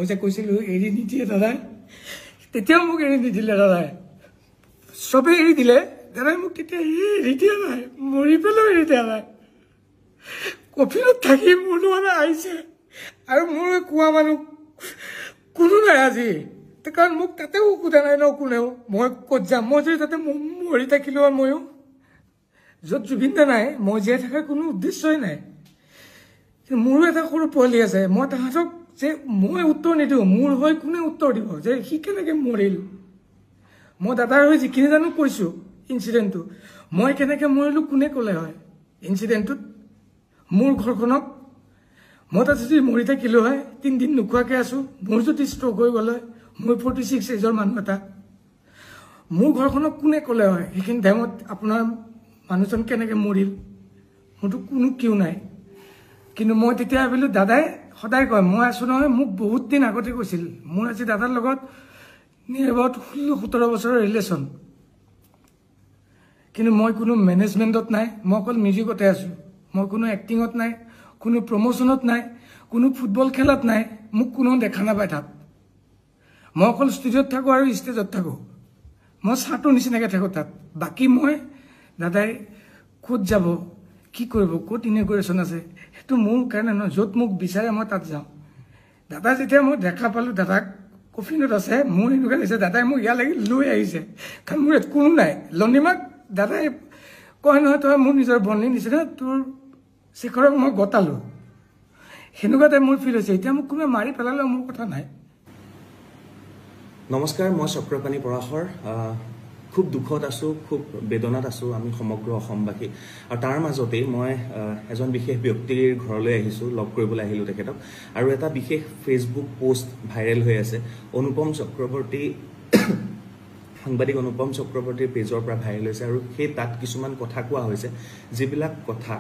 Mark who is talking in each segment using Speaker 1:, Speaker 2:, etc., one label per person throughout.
Speaker 1: মই যে কৈছিলোঁ এৰি নিদিয়ে দাদাই, তেতিয়াও মোক এৰি নিদিলে দাদাই। চবেই এৰি দিলে, দাদাই মোক তেতিয়া এৰি দিয়া নাই, মৰি পেলাও এৰি দিয়া নাই। কফিনত থাকি মোৰ লগত আহিছে আৰু মোৰ কোৱা মানুহ কোনো নাই আজি, কাৰণ মোক তাতেও সোধা নাই ন কোনেও মই ক'ত যাম। মই যদি তাতে মৰি থাকিলোঁ আৰু ময়ো য'ত জুবিন দা নাই, মই জীয়াই থকাৰ কোনো উদ্দেশ্যই নাই। মোৰো এটা সৰু পোৱালি আছে, মই তাহাঁতক যে মই উত্তৰ নিদিওঁ, মোৰ হৈ কোনে উত্তৰ দিব যে সি কেনেকৈ মৰিল। মই দাদাৰ হৈ যিখিনি জানো কৈছোঁ ইনচিডেণ্টটো, মই কেনেকৈ মৰিলোঁ কোনে ক'লে হয় ইনচিডেণ্টটোত। মোৰ ঘৰখনক মই তাত যদি মৰি থাকিলোঁ হয়, 3 দিন নোখোৱাকৈ আছোঁ, মোৰ যদি ষ্ট্ৰক হৈ গ'ল হয়, মই 46 এজৰ মানুহ এটা, মোৰ ঘৰখনক কোনে ক'লে হয় সেইখিনি টাইমত আপোনাৰ মানুহজন কেনেকৈ মৰিল, মোৰতো কোনো কিয় নাই। কিন্তু মই তেতিয়া ভাবিলোঁ, দাদাই সদায় কয় মই আছোঁ নহয়, মোক বহুত দিন আগতে কৈছিল। মোৰ আজি দাদাৰ লগত নিয়েৰ এবাউট 16-17 বছৰৰ ৰিলেশ্যন, কিন্তু মই কোনো মেনেজমেণ্টত নাই, মই অকল মিউজিকতে আছোঁ। মই কোনো এক্টিঙত নাই, কোনো প্ৰমোশ্যনত নাই, কোনো ফুটবল খেলত নাই, মোক কোনো দেখা নাপায় তাত। মই অকল ষ্টুডিঅ'ত থাকোঁ আৰু ষ্টেজত থাকোঁ, মই চাহটোৰ নিচিনাকৈ থাকোঁ তাত। বাকী মই দাদাই ক'ত যাব, কি কৰিব, ক'ত ইনগ্ৰেশ্যন আছে, সেইটো মোৰ কাৰণে নহয়। য'ত মোক বিচাৰে মই তাত যাওঁ। দাদা যেতিয়া মই দেখা পালোঁ দাদাক কফিনত আছে, মোৰ এনেকুৱা লাগিছে দাদাই মোক ইয়ালৈকে লৈ আহিছে, কাৰণ মোৰ ইয়াত কোনো নাই। লণ্ডিমাক দাদাই কয় নহয়, তই মোৰ নিজৰ বন্ধু নিচিনা, তোৰ শেখৰক মই গতালোঁ, সেনেকুৱা টাইপ মোৰ ফিল হৈছে। এতিয়া মোক কোনোবাই মাৰি পেলালেও মোৰ কথা নাই।
Speaker 2: নমস্কাৰ, মই চক্ৰপাণি পৰাশৰ। খুব দুখত আছোঁ, খুব বেদনাত আছোঁ আমি সমগ্ৰ অসমবাসী। আৰু তাৰ মাজতেই মই এজন বিশেষ ব্যক্তিৰ ঘৰলৈ আহিছোঁ, লগ কৰিবলৈ আহিলোঁ তেখেতক। আৰু এটা বিশেষ ফেচবুক পোষ্ট ভাইৰেল হৈ আছে, অনুপম চক্ৰৱৰ্তী সাংবাদিক অনুপম চক্ৰৱৰ্তীৰ পেজৰ পৰা ভাইৰেল হৈছে। আৰু সেই তাত কিছুমান কথা কোৱা হৈছে, যিবিলাক কথা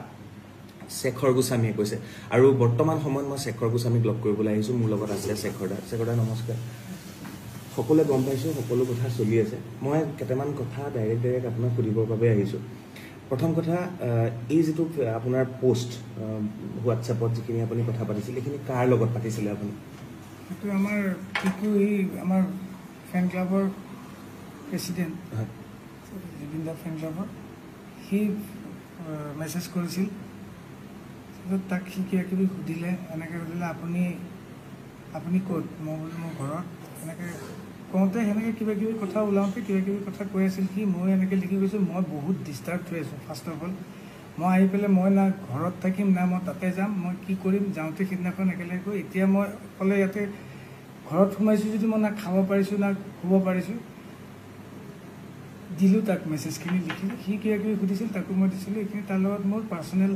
Speaker 2: শেখৰ গোস্বামীয়ে কৈছে। আৰু বৰ্তমান সময়ত মই শেখৰ গোস্বামীক লগ কৰিবলৈ আহিছোঁ। মোৰ লগত আছে শেখৰ দা। শেখৰ দা নমস্কাৰ। সকলোৱে গম পাইছোঁ, সকলো কথা চলি আছে। মই কেইটামান কথা ডাইৰেক্ট আপোনাক সুধিবৰ বাবে আহিছোঁ। প্ৰথম কথা, এই যিটো আপোনাৰ পোষ্ট হোৱাটছএপত যিখিনি আপুনি কথা পাতিছিল, এইখিনি কাৰ লগত পাতিছিলে আপুনি?
Speaker 1: সেইটো আমাৰ আমাৰ ফেন ক্লাবৰ প্ৰেচিডেণ্ট জুবিন দা ফেন ক্লাবৰ, সি মেছেজ কৰিছিল। তাক সি কিবা কিবি সুধিলে, এনেকৈ সুধিলে আপুনি ক'ত, মই বোলো মোৰ ঘৰত। এনেকৈ কওঁতে সেনেকৈ কিবা কিবি কথা ওলাওঁতে কিবা কিবি কথা কৈ আছিল সি। মই এনেকৈ লিখি গৈছোঁ, মই বহুত ডিষ্টাৰ্ব হৈ আছোঁ। ফাৰ্ষ্ট অফ অল মই আহি পেলাই মই না ঘৰত থাকিম না মই তাতে যাম, মই কি কৰিম। যাওঁতে সিদিনাখন একেলগে গৈ, এতিয়া মই অকলে ইয়াতে ঘৰত সোমাইছোঁ যদি মই না খাব পাৰিছোঁ না শুব পাৰিছোঁ। দিলোঁ তাক মেছেজখিনি লিখি, সি কিবা কিবি সুধিছিল তাকো মই দিছিলোঁ। এইখিনি তাৰ লগত মোৰ পাৰ্চনেল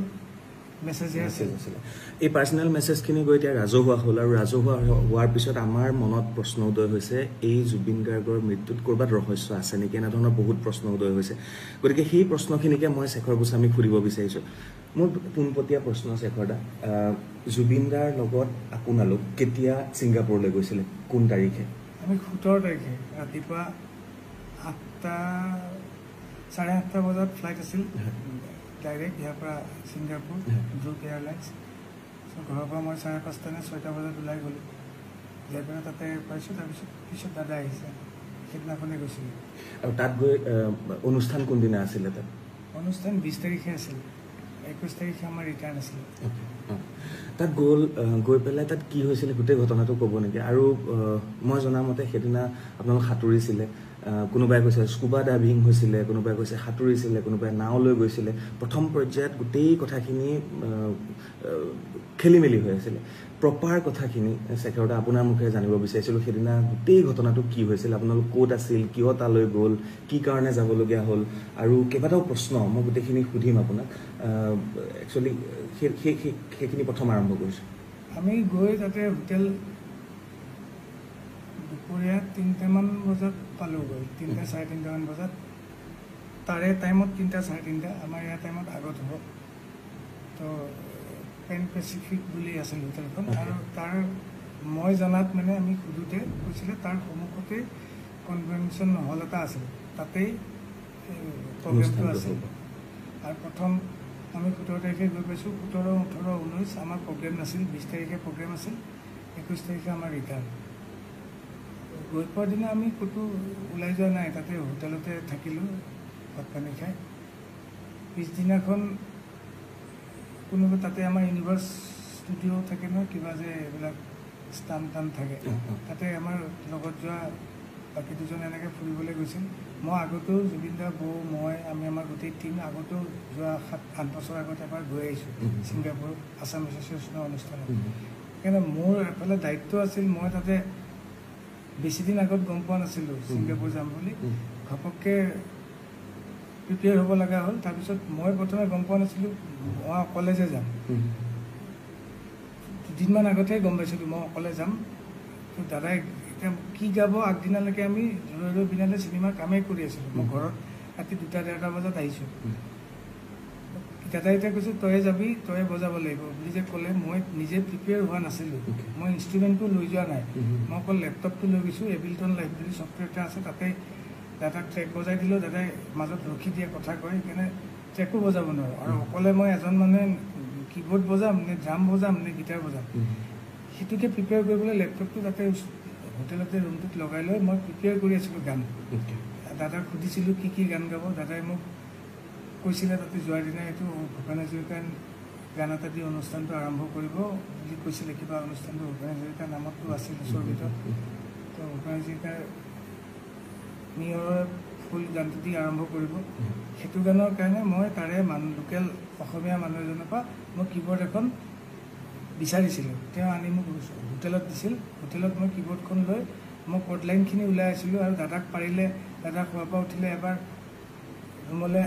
Speaker 1: মেছেজহে আছিলে।
Speaker 2: এই পাৰ্চনেল মেছেজখিনি গৈ এতিয়া ৰাজহুৱা হ'ল, আৰু ৰাজহুৱা হোৱাৰ পিছত আমাৰ মনত প্ৰশ্ন উদয় হৈছে, এই জুবিন গাৰ্গৰ মৃত্যুত ক'ৰবাত ৰহস্য আছে নেকি, এনেধৰণৰ বহুত প্ৰশ্ন উদয় হৈছে। গতিকে সেই প্ৰশ্নখিনিকে মই শেখৰ গোস্বামীক সুধিব বিচাৰিছোঁ। মোৰ পোনপটীয়া প্ৰশ্ন শেখৰ দা, জুবিন দাৰ লগত আপোনালোক কেতিয়া ছিংগাপুৰলৈ গৈছিলে, কোন তাৰিখে?
Speaker 1: আমি 17 তাৰিখে ৰাতিপুৱা 8:30 বজাত ফ্লাইট আছিল ডাইৰেক্ট ইয়াৰ পৰা ছিংগাপুৰ, গ্ৰুপ এয়াৰলাইন্স। ঘৰৰ পৰা মই 5:30 নে 6টা বজাত ওলাই গ'লোঁ, যাই পেলাই তাতে পাইছোঁ। তাৰপিছত দাদা আহিছে, সেইদিনাখনে গৈছিলোঁ।
Speaker 2: আৰু তাত গৈ অনুষ্ঠান কোনদিনা আছিলে? তাত
Speaker 1: অনুষ্ঠান 20 তাৰিখে আছিল, 21 তাৰিখে আমাৰ ৰিটাৰ্ণ আছিলে।
Speaker 2: তাত গৈ পেলাই তাত কি হৈছিলে গোটেই ঘটনাটো ক'ব নেকি? আৰু মই জনামতে সেইদিনা আপোনালোক সাঁতুৰিছিলে, কোনোবাই কৈছে স্কুবা ডাইভিং হৈছিলে, কোনোবাই কৈছে সাঁতুৰিছিলে, কোনোবাই নাও লৈ গৈছিলে। প্ৰথম পৰ্যায়ত গোটেই কথাখিনি খেলি মেলি হৈ আছিলে। প্ৰপাৰ কথাখিনি শেখৰ দা আপোনাৰ মুখেৰে জানিব বিচাৰিছিলোঁ, সেইদিনা গোটেই ঘটনাটো কি হৈছিল, আপোনালোক ক'ত আছিল, কিয় তালৈ গ'ল, কি কাৰণে যাবলগীয়া হ'ল, আৰু কেইবাটাও প্ৰশ্ন মই গোটেইখিনি সুধিম আপোনাক। একচুৱেলি সেইখিনি প্ৰথম আৰম্ভ কৰিছোঁ।
Speaker 1: আমি গৈ তাতে হোটেল দুপৰীয়া 3টামান বজাত পালোঁগৈ, 3টা 3:30মান বজাত। তাৰে টাইমত 3টা 3:30, আমাৰ ইয়াৰ টাইমত আগত হ'ব। তো পেন পেচিফিক বুলি আছিল হোটেলখন। আৰু তাৰ মই জনাত মানে আমি সোধোতে কৈছিলে তাৰ সন্মুখতে কনভেনশ্যন হল এটা আছিল, তাতেই প্ৰগ্ৰেমটো আছিল। আৰু প্ৰথম আমি 17 তাৰিখে গৈ পাইছোঁ, 17, 18, 19 আমাৰ প্ৰগ্ৰেম নাছিল, 20 তাৰিখে প্ৰগ্ৰেম আছিল। 21 তাৰিখে আমাৰ ৰিটাৰ্ণ গৈ পোৱাৰ দিনা আমি ক'তো ওলাই যোৱা নাই তাতে হোটেলতে থাকিলোঁ ভাত পানী খাই পিছদিনাখন কোনোবা তাতে আমাৰ ইউনিভাৰ্ছ ষ্টুডিঅ' থাকে নহয় কিবা যে এইবিলাক স্থান থাকে তাতে আমাৰ লগত যোৱা বাকী দুজন এনেকৈ ফুৰিবলৈ গৈছিল মই আগতেও জুবিন দা বৌ মই আমি আমাৰ গোটেই টীম আগতেও যোৱা 7-8 বছৰ আগত এবাৰ গৈ আহিছোঁ ছিংগাপুৰ আছাম এছ'চিয়েশ্যনৰ অনুষ্ঠানত সেইকাৰণে মোৰ এফালে দায়িত্ব আছিল মই তাতে বেছি দিন আগত গম পোৱা নাছিলোঁ ছিংগাপুৰ যাম বুলি ঘপককৈ প্ৰিপেয়াৰ হ'ব লগা হ'ল তাৰপিছত মই প্ৰথমে গম পোৱা নাছিলোঁ মই অকলে যে যাম দুদিনমান আগতেই গম পাইছিলোঁ মই অকলে যাম তো দাদাই এতিয়া কি গাব আগদিনালৈকে আমি ৰৈ বিনালে চিনেমাৰ কামেই কৰি আছিলোঁ মই ঘৰত ৰাতি 2-1:30 বজাত আহিছোঁ দাদাই এতিয়া কৈছোঁ তয়ে যাবি তয়ে বজাব লাগিব বুলি যে ক'লে মই নিজে প্ৰিপেয়াৰ হোৱা নাছিলোঁ মই ইনষ্ট্ৰুমেণ্টটো লৈ যোৱা নাই মই অকল লেপটপটো লৈ গৈছোঁ এবিলটন লাইব্ৰেৰী ছফ্টৱেৰ এটা আছে তাতে দাদাক ট্ৰেক বজাই দিলোঁ দাদাই মাজত ৰখি দিয়ে কথা কয় সেইকাৰণে ট্ৰেকো বজাব নোৱাৰোঁ আৰু অকলে মই এজন মানুহে কীবৰ্ড বজাম নে ড্ৰাম বজাম নে গীটাৰ বজাম সেইটোকে প্ৰিপেয়াৰ কৰিবলৈ লেপটপটো তাতে হোটেলতে ৰুমটোত লগাই লৈ মই প্ৰিপেয়াৰ কৰি আছিলোঁ গান দাদাক সুধিছিলোঁ কি গান গাব দাদাই মোক কৈছিলে তাতে যোৱাৰ দিনা এইটো ভূপেন হাজৰিকাৰ গান এটা দি অনুষ্ঠানটো আৰম্ভ কৰিব বুলি কৈছিলে কিবা অনুষ্ঠানটো ভূপেন হাজৰিকাৰ নামতো আছিল স্বৰ্গীত তো ভূপেন হাজৰিকাৰ নিয়ৰৰ ফুল গানটো দি আৰম্ভ কৰিব সেইটো গানৰ কাৰণে মই তাৰে লোকেল অসমীয়া মানুহ এজনৰ পৰা মই কীবৰ্ড এখন বিচাৰিছিলোঁ তেওঁ আনি মোক হোটেলত দিছিল হোটেলত মই কীবৰ্ডখন লৈ মই কৰ্ড লাইনখিনি ওলাই আছিলোঁ আৰু দাদাক পাৰিলে দাদা খোৱাৰ পৰা উঠিলে এবাৰ ৰুমলৈ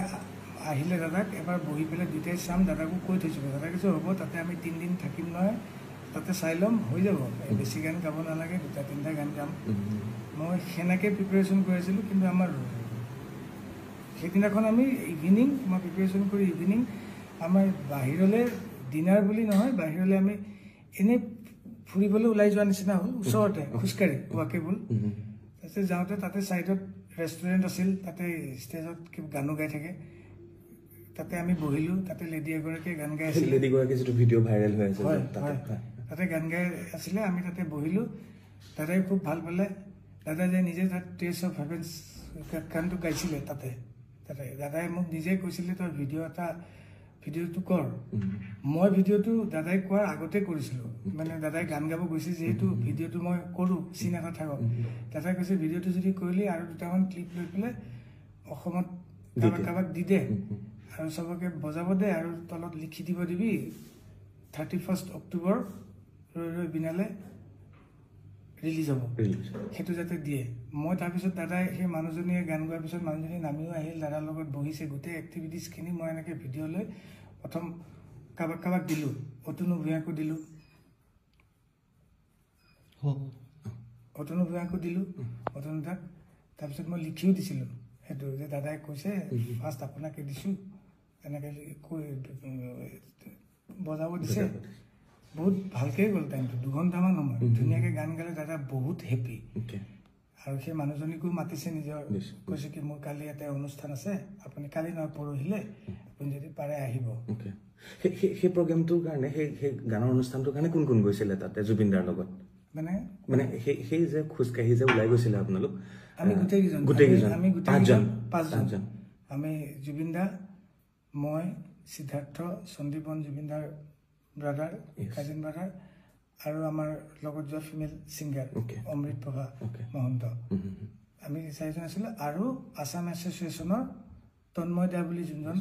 Speaker 1: আহিলে দাদাক এবাৰ বহি পেলাই দুয়োটাই চাম দাদাকো কৈ থৈছিলোঁ দাদাক কৈছোঁ হ'ব তাতে আমি 3 দিন থাকিম নহয় তাতে চাই ল'ম হৈ যাব বেছি গান গাব নালাগে 2-3টা গান গাম মই সেনেকৈ প্ৰিপেৰেশ্যন কৰি আছিলোঁ কিন্তু আমাৰ সেইদিনাখন আমি ইভিনিং মই প্ৰিপেৰেশ্যন কৰি ইভিনিং আমাৰ বাহিৰলৈ ডিনাৰ বুলি নহয় বাহিৰলৈ আমি এনেই ফুৰিবলৈ ওলাই যোৱা নিচিনা হ'ল ওচৰতে খোজকাঢ়ি ৱাকেবল তাৰপিছত যাওঁতে তাতে ছাইডত ৰেষ্টুৰেণ্ট আছিল তাতে ষ্টেজত গানো গাই থাকে তাতে আমি বহিলোঁ তাতে লেডি এগৰাকীয়ে গান গাই আছিল
Speaker 2: লেডিগৰাকী যিটো ভিডিঅ' ভাইৰেল হৈ আছে
Speaker 1: তাতে গান গাই আছিলে আমি তাতে বহিলোঁ দাদাই খুব ভাল পালে দাদাই যে নিজে তাত টেষ্ট অফ হেভেন্স গানটো গাইছিলে তাতে দাদাই মোক নিজে কৈছিলে তই ভিডিঅ'টো কৰ মই ভিডিঅ'টো দাদাই কোৱাৰ আগতে কৰিছিলোঁ মানে দাদাই গান গাব গৈছে যিহেতু ভিডিঅ'টো মই কৰোঁ চিন এটা থাকক দাদাই কৈছে ভিডিঅ'টো যদি কৰিলি আৰু 2টামান ক্লিপ লৈ পেলাই অসমত কাৰোবাক দি দে আৰু চবকে বজাব দে আৰু তলত লিখি দিব দিবি 31 অক্টোবৰ ৰৈ বিনালে ৰিলিজ হ'ব সেইটো যাতে দিয়ে মই তাৰপিছত দাদাই সেই মানুহজনীয়ে গান গোৱাৰ পিছত মানুহজনী নামিও আহিল দাদাৰ লগত বহিছে গোটেই এক্টিভিটিছখিনি মই এনেকৈ ভিডিঅ' লৈ প্ৰথম কাৰোবাক দিলোঁ অতুনু ভূঞাকো দিলোঁ অতুনু দাক তাৰপিছত মই লিখিও দিছিলোঁ সেইটো যে দাদাই কৈছে ফাৰ্ষ্ট আপোনাকে দিছোঁ এনেকৈ কৈ বজাব দিছে বহুত ভালকৈ গ'ল টাইমটো 2 ঘণ্টামান সময় ধুনীয়াকৈ গান গালে দাদা বহুত হেপী আৰু সেই মানুহজনীকো মাতিছে নিজৰ কৈছে কি মোৰ কালি এটা অনুষ্ঠান আছে আপুনি কালি নহয় পৰহিলে আপুনি যদি পাৰে আহিব
Speaker 2: সেই প্ৰগ্ৰেমটোৰ কাৰণে সেই গানৰ অনুষ্ঠানটোৰ কাৰণে কোন গৈছিলে তাতে জুবিন দাৰ লগত মানে সেই যে খোজকাঢ়ি যে ওলাই গৈছিলে আপোনালোক
Speaker 1: আমি গোটেইকেইজন আমি 5জন আমি জুবিন দা মই সিদ্ধাৰ্থ সন্দীপন জুবিন দাৰ ব্ৰাদাৰ কাজিন ব্ৰাদাৰ আৰু আমাৰ লগত যোৱা ফিমেল ছিংগাৰ অমৃত প্ৰভা মহন্ত আমি 4জন আছিলোঁ আৰু আছাম এছ'চিয়েশ্যনৰ তন্ময় দা বুলি যোনজন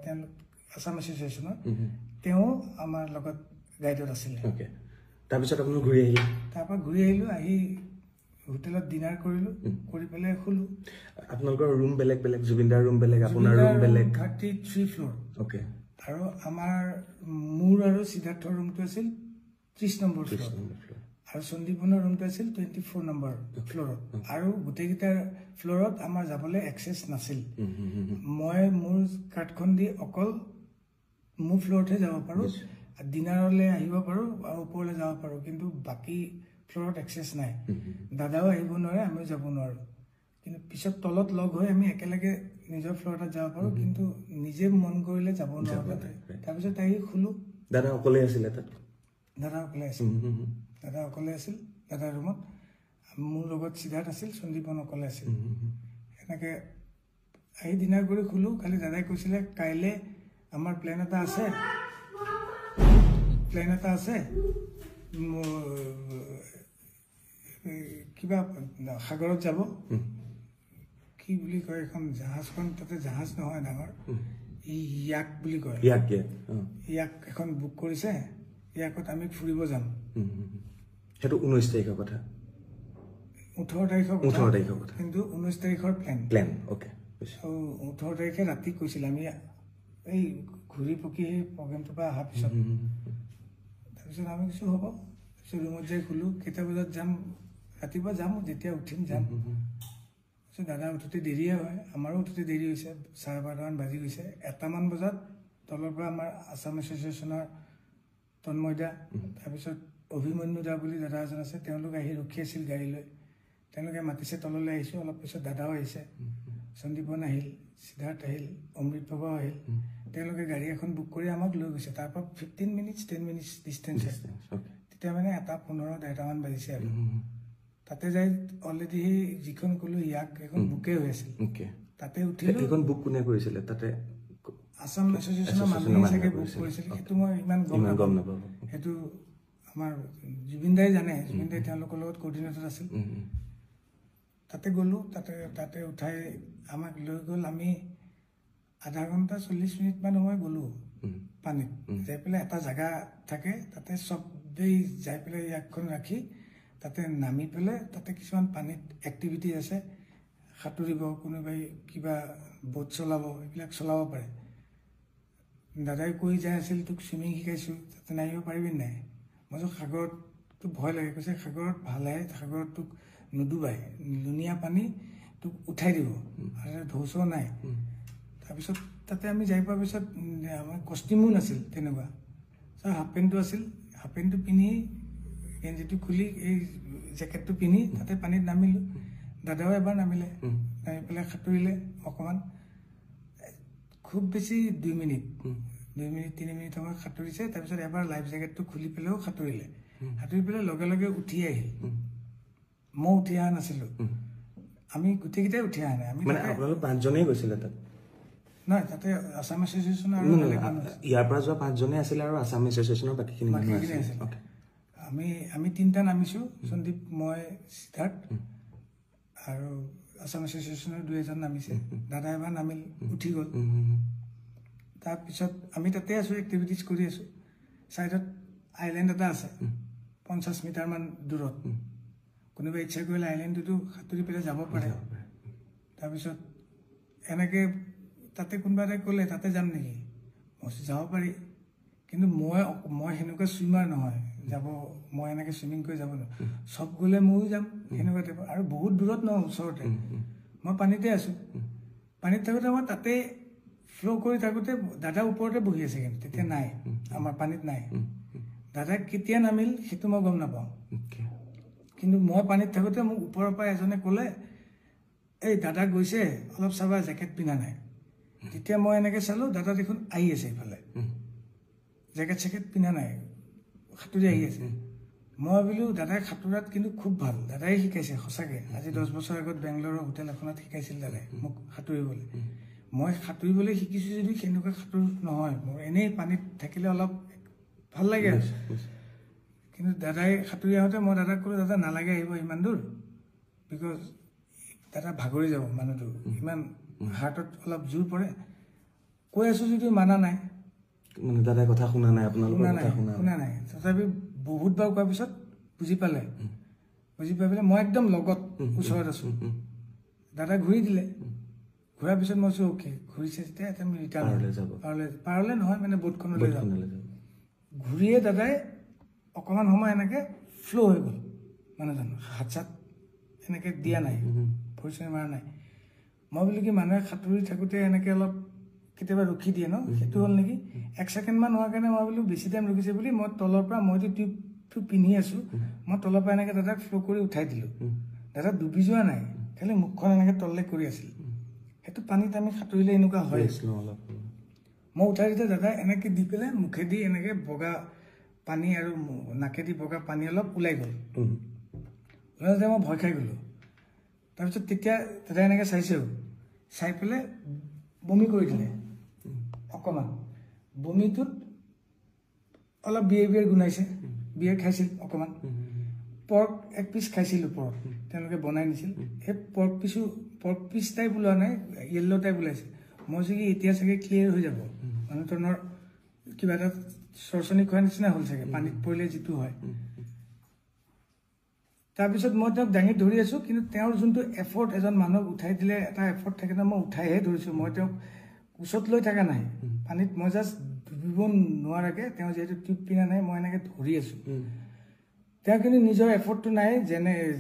Speaker 1: তেওঁলোক আছাম এছ'চিয়েশ্যনৰ তেওঁ আমাৰ লগত গাইডত আছিলে
Speaker 2: তাৰপিছত আপোনালোক তাৰপৰা
Speaker 1: ঘূৰি আহিলোঁ আহি হোটেলত ডিনাৰ কৰিলোঁ কৰি পেলাই শুলোঁ
Speaker 2: আপোনালোকৰ ৰুম বেলেগ জুবিনদাৰ ৰুম বেলেগ আপোনাৰ ৰুম বেলেগ
Speaker 1: 33 ফ্ল'ৰ আৰু আমাৰ মোৰ আৰু সিদ্ধাৰ্থৰ ৰুমটো আছিল 30 নম্বৰ ফ্ল'ৰ আৰু সন্দীপনৰ ৰুমটো আছিল 24 নম্বৰ ফ্ল'ৰত আৰু গোটেইকেইটাৰ ফ্ল'ৰত আমাৰ যাবলৈ এক্সেছ নাছিল মই মোৰ কাৰ্ডখন দি অকল মোৰ ফ্ল'ৰতহে যাব পাৰোঁ ডিনাৰলৈ আহিব পাৰোঁ আৰু ওপৰলৈ যাব পাৰোঁ কিন্তু বাকী ফ্ল'ৰত এক্সেছ নাই দাদাও আহিব নোৱাৰে আমিও যাব নোৱাৰোঁ কিন্তু পিছত তলত লগ হৈ আমি একেলগে নিজৰ ফ্ল'ৰত যাব পাৰোঁ কিন্তু নিজে মন কৰিলে যাব নোৱাৰোঁ তাৰপিছত আহি শুলোঁ
Speaker 2: দাদা অকলে আছিলে তাত
Speaker 1: দাদা অকলে আছিল দাদা অকলে আছিল দাদাৰ ৰুমত মোৰ লগত সিদ্ধাৰ্থ আছিল সন্দীপন অকলে আছিল এনেকৈ আহি ডিনাৰ কৰি খুলো খালি দাদাই কৈছিলে কাইলৈ আমাৰ প্লেন এটা আছে কিবা সাগৰত যাব কি বুলি কয় এখন জাহাজখন তাতে জাহাজ নহয় ডাঙৰ ইয়াক বুলি কয় ইয়াক এখন বুক কৰিছে ইয়াকত আমি ফুৰিব যাম
Speaker 2: সেইটো 19 তাৰিখৰ কথা
Speaker 1: 18 তাৰিখৰ কথা কিন্তু 19 তাৰিখৰ প্লেন
Speaker 2: ওকে
Speaker 1: 18 তাৰিখে ৰাতি কৈছিল আমি এই ঘূৰি পকি প্ৰগ্ৰেমটোৰ পৰা অহাৰ পিছত তাৰপিছত আমি কিছু হ'ব তাৰপিছত ৰুমত যাই খুলো কেইটা বজাত যাম ৰাতিপুৱা যাম যেতিয়া উঠিম যাম তাৰপিছত দাদা উঠোতে দেৰিয়ে হয় আমাৰো উঠোতে দেৰি হৈছে 12:30 বাজি গৈছে 1টামান বজাত তলৰ পৰা আমাৰ আছাম এছ'চিয়েশ্যনৰ তন্ময়দা তাৰপিছত অভিমন্যু দা বুলি দাদা এজন আছে তেওঁলোক আহি ৰখি আছিল গাড়ী লৈ তেওঁলোকে মাতিছে তললৈ আহিছোঁ অলপ পিছত দাদাও আহিছে সন্দীপন আহিল সিদ্ধাৰ্থ আহিল অমৃত বাবাও আহিল তেওঁলোকে গাড়ী এখন বুক কৰি আমাক লৈ গৈছে তাৰপৰা 10 মিনিটছ ডিষ্টেঞ্চ তেতিয়া মানে 1:15-1:30মান বাজিছে আৰু তাতে যাই অলৰেডি যিখন ক'লো ইয়াক এখন বুকে হৈ আছিল তাতে উঠিলোঁ
Speaker 2: এখন বুক কোনে কৰিছিলে তাতে
Speaker 1: আছাম এছ'চিয়েশ্যনৰ মানুহে চাগে বুক কৰিছিল সেইটো মই ইমান গম নাপাওঁ সেইটো আমাৰ জুবিন দাই জানে জুবিন দাই তেওঁলোকৰ লগত কোঅৰ্ডিনেটৰ আছিল তাতে গ'লোঁ তাতে উঠাই আমাক লৈ গ'ল আমি আধা ঘণ্টা 40 মিনিটমান সময় গ'লোঁ পানীত যাই পেলাই এটা জেগা থাকে তাতে চবেই যাই পেলাই ইয়াকখন ৰাখি তাতে নামি পেলাই তাতে কিছুমান পানীত এক্টিভিটি আছে সাঁতুৰিব কোনোবাই কিবা বোট চলাব এইবিলাক চলাব পাৰে দাদাই কৈ যাই আছিল তোক চুইমিং শিকাইছোঁ তাতে নামিব পাৰিবি নাই মই সাগৰতটো ভয় লাগে কৈছে সাগৰত ভালে সাগৰত তোক নুডুবাই লুণীয়া পানী তোক উঠাই দিব আৰু ঢৌচৌ নাই তাৰপিছত তাতে আমি যাই পোৱাৰ পিছত আমাৰ কষ্টিমো নাছিল তেনেকুৱা হাফ পেণ্টটো আছিল হাফ পেণ্টটো পিন্ধি গেঞ্জিটো খুলি এই জেকেটটো পিন্ধি তাতে পানীত নামিলোঁ দাদাও এবাৰ নামি পেলাই সাঁতুৰিলে অকণমান খুব বেছি 2 মিনিট 3 মিনিট সময় সাঁতুৰিছে তাৰপিছত এবাৰ লাইফ জেকেটটো খুলি পেলাইও সাঁতুৰি পেলাই লগে লগে উঠি আহিল মই উঠি অহা নাছিলোঁ আমি গোটেইকেইটাই উঠি অহা নাই আমি
Speaker 2: আপোনালোক 5জনেই গৈছিলে তাত
Speaker 1: নহয় তাতে আছাম এছ'চিয়েশ্যন আৰু
Speaker 2: ইয়াৰ পৰা যোৱা 5জনেই আছিলে আৰু আছাম এছ'চিয়েশ্যনৰ বাকীখিনি
Speaker 1: আছিল আমি 3টা নামিছোঁ সন্দীপ মই সিদ্ধাৰ্থ আৰু আছাম এছ'চিয়েশ্যনৰ 2-এজন নামিছে দাদা এবাৰ নামিল উঠি গ'ল তাৰপিছত আমি তাতে আছোঁ এক্টিভিটিজ কৰি আছোঁ ছাইডত আইলেণ্ড এটা আছে 50 মিটাৰমান দূৰত কোনোবাই ইচ্ছা কৰিলে আইলেণ্ডটোতো সাঁতুৰি পেলাই যাব পাৰে তাৰপিছত এনেকৈ তাতে কোনোবা এটাই ক'লে তাতে যাম নেকি মই যাব পাৰি কিন্তু মই সেনেকুৱা চুইমাৰ নহয় মই এনেকৈ চুইমিং কৰি যাব নোৱাৰোঁ চব গ'লে ময়ো যাম সেনেকুৱা টাইপ আৰু বহুত দূৰত নহয় ওচৰতে মই পানীতে আছোঁ পানীত থাকোঁতে মই তাতে ফ্ল' কৰি থাকোঁতে দাদা ওপৰতে বহি আছে কিন্তু তেতিয়া নাই আমাৰ পানীত নাই দাদা কেতিয়া নামিল সেইটো মই গম নাপাওঁ কিন্তু মই পানীত থাকোঁতে মোক ওপৰৰ পৰা এজনে ক'লে এই দাদা গৈছে অলপ চাবা জেকেট পিন্ধা নাই তেতিয়া মই এনেকৈ চালোঁ দাদা দেখোন আহি আছে এইফালে জেকেট চেকেট পিন্ধা নাই সাঁতুৰি আহি আছে মই ভাবিলোঁ দাদাই সাঁতোৰাত কিন্তু খুব ভাল দাদাই শিকাইছে সঁচাকৈ আজি 10 বছৰ আগত বেংগলোৰৰ হোটেল এখনত শিকাইছিল দাদাই মোক সাঁতুৰিবলৈ মই সাঁতুৰিবলৈ শিকিছোঁ যদি সেনেকুৱা সাঁতোৰ নহয় মোৰ এনেই পানীত থাকিলে অলপ ভাল লাগে কিন্তু দাদাই সাঁতুৰি আহোঁতে মই দাদাক ক'লোঁ দাদা নালাগে আহিব ইমান দূৰ বিকজ দাদা ভাগৰি যাব মানুহটো ইমান হাৰ্টত অলপ জোৰ পৰে কৈ আছোঁ যদিও মানা নাই
Speaker 2: দাদাই কথা শুনা নাই আপোনালোকৰ কথা
Speaker 1: শুনা নাই তথাপি বহুতবাৰ কোৱাৰ পিছত বুজি পাই পেলাই মই একদম লগত ওচৰত আছোঁ দাদা ঘূৰি দিলে ঘূৰাৰ পিছত মই কৈছোঁ অ'কে ঘূৰিছে যেতিয়া আমি ৰিটাৰ্ণ পাৰলৈ নহয় মানে বোটখনলৈ যাম ঘূৰিয়ে দাদাই অকণমান সময় এনেকৈ ফ্ল' হৈ গ'ল মানুহজন হাত চাত এনেকৈ দিয়া নাই ভৰি মাৰা নাই মই বোলো কি মানুহে সাঁতুৰি থাকোঁতে এনেকৈ অলপ কেতিয়াবা ৰখি দিয়ে ন সেইটো হ'ল নেকি 1 ছেকেণ্ডমান হোৱাৰ কাৰণে মই বোলো বেছি টাইম ৰখিছে বুলি মই তলৰ পৰা মইতো টিউবটো পিন্ধি আছোঁ মই তলৰ পৰা এনেকৈ দাদাক ফ্ল' কৰি উঠাই দিলোঁ দাদা ডুবি যোৱা নাই খালি মুখখন এনেকৈ তললৈ কৰি আছিল সেইটো পানীত আমি সাঁতুৰিলে এনেকুৱা হয় মই উঠাই দিওঁতে দাদা এনেকৈ দি পেলাই মুখেদি এনেকৈ বগা পানী আৰু নাকেদি বগা পানী অলপ ওলাই গ'ল ওলাই যাওঁতে মই ভয় খাই গ'লোঁ তাৰপিছত তেতিয়া দাদাই এনেকৈ চাইছেও চাই পেলাই বমি কৰি দিলে অকণমান বমিটোত অলপ বিয়েৰ গুণাইছে বিয়েৰ খাইছিল অকণমান পৰ্ক এক পিচ খাইছিল ওপৰত তেওঁলোকে বনাই নিছিল সেই পৰ্ক পিচ টাইপ ওলোৱা নাই য়েল্ল' টাইপ ওলাইছে মই চাগে এতিয়া চাগে ক্লিয়াৰ হৈ যাব মানুহজনৰ কিবা এটা চৰচনি খোৱাৰ নিচিনা হ'ল চাগে পানীত পৰিলে যিটো হয় তাৰপিছত মই তেওঁক দাঙি ধৰি আছোঁ কিন্তু তেওঁৰ যোনটো এফৰ্ট এজন মানুহক উঠাই দিলে এটা এফৰ্ট থাকে ন মই উঠাইহে ধৰিছোঁ মই তেওঁক ওচৰত লৈ থকা নাই পানীত মই জাষ্ট ডুবিব নোৱাৰাকৈ তেওঁ যিহেতু টিউব পিনা নাই মই এনেকৈ ধৰি আছোঁ তেওঁ কিন্তু নিজৰ এফৰ্টটো নাই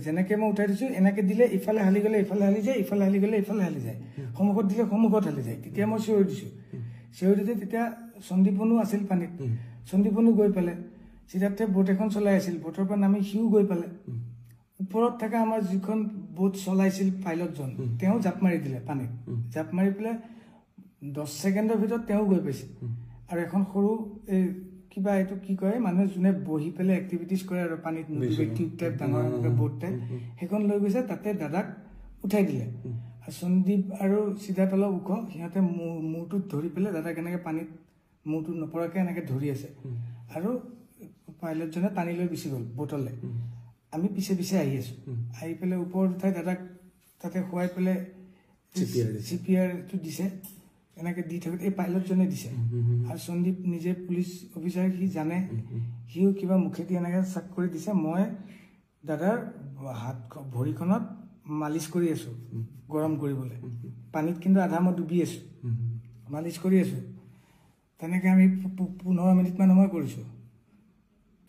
Speaker 1: যেনেকৈ মই উঠাই দিছোঁ এনেকৈ দিলে ইফালে হালি গ'লে ইফালে হালি যায় ইফালে হালি গ'লে ইফালে হালি যায় সন্মুখত দিলে সন্মুখত হালি যায় তেতিয়া মই চিঞৰি দিছোঁ চিঞৰি দিওঁতে তেতিয়া সন্দীপনো আছিল পানীত সন্দীপনো গৈ পালে চিধাতে বোট এখন চলাই আছিল বোটৰ পৰা নামি সিও গৈ পালে ওপৰত থকা আমাৰ যিখন বোট চলাইছিল পাইলটজন তেওঁ জাপ মাৰি দিলে পানীত জাপ মাৰি পেলাই 10 ছেকেণ্ডৰ ভিতৰত তেওঁ গৈ পাইছে আৰু এখন সৰু এই কিবা এইটো কি কয় মানুহে যোনে বহি পেলাই এক্টিভিটিজ কৰে আৰু পানীত টিউব টাইপ ডাঙৰ বোট টাইপ সেইখন লৈ গৈছে তাতে দাদাক উঠাই দিলে আৰু সন্দীপ আৰু চিধাত অলপ ওখ সিহঁতে মূৰটোত ধৰি পেলাই দাদাক এনেকৈ পানীত মূৰটো নপৰাকৈ এনেকৈ ধৰি আছে আৰু পাইলটজনে টানি লৈ গুচি গ'ল বোটলৈ আমি পিছে পিছে আহি আছোঁ আহি পেলাই ওপৰত উঠাই দাদাক তাতে শুৱাই পেলাই চিপিআৰটো দিছে এনেকৈ দি থাকোঁতে এই পাইলটজনে দিছে আৰু সন্দীপ নিজে পুলিচ অফিচাৰ সি জানে সিও কিবা মুখেদি এনেকৈ চাক কৰি দিছে মই দাদাৰ হাত ভৰিখনত মালিচ কৰি আছোঁ গৰম কৰিবলৈ পানীত কিন্তু আধা মই ডুবি আছোঁ মালিচ কৰি আছোঁ তেনেকৈ আমি 15 মিনিটমান সময় কৰিছোঁ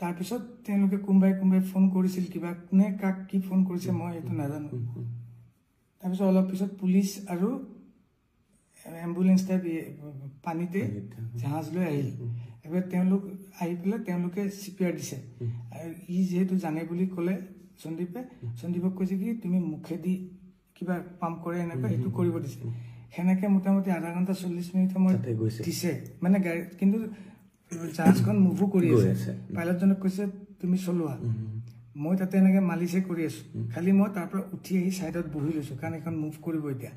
Speaker 1: তাৰপিছত তেওঁলোকে কোনোবাই ফোন কৰিছিল কিবা কোনে কাক কি ফোন কৰিছে মই এইটো নাজানো তাৰপিছত অলপ পিছত পুলিচ আৰু এম্বুলেঞ্চ টাইপ পানীতে জাহাজ লৈ আহিল এবাৰ তেওঁলোক আহি পেলাই তেওঁলোকে চিপিআৰ দিছে আৰু ই যিহেতু জানে বুলি ক'লে সন্দীপক কৈছে কি তুমি মুখেদি কিবা পাম্প কৰে এনেকুৱা সেইটো কৰিব দিছে সেনেকৈ মোটামুটি আধা ঘণ্টা 40 মিনিট সময় দিছে মানে গাড়ী কিন্তু জাহাজখন মুভো কৰি আছে পাইলটজনক কৈছে তুমি চলোৱা মই তাতে এনেকৈ মালিচে কৰি আছোঁ খালি মই তাৰ পৰা উঠি আহি ছাইডত বহি লৈছোঁ কাৰণ এইখন মুভ কৰিব এতিয়া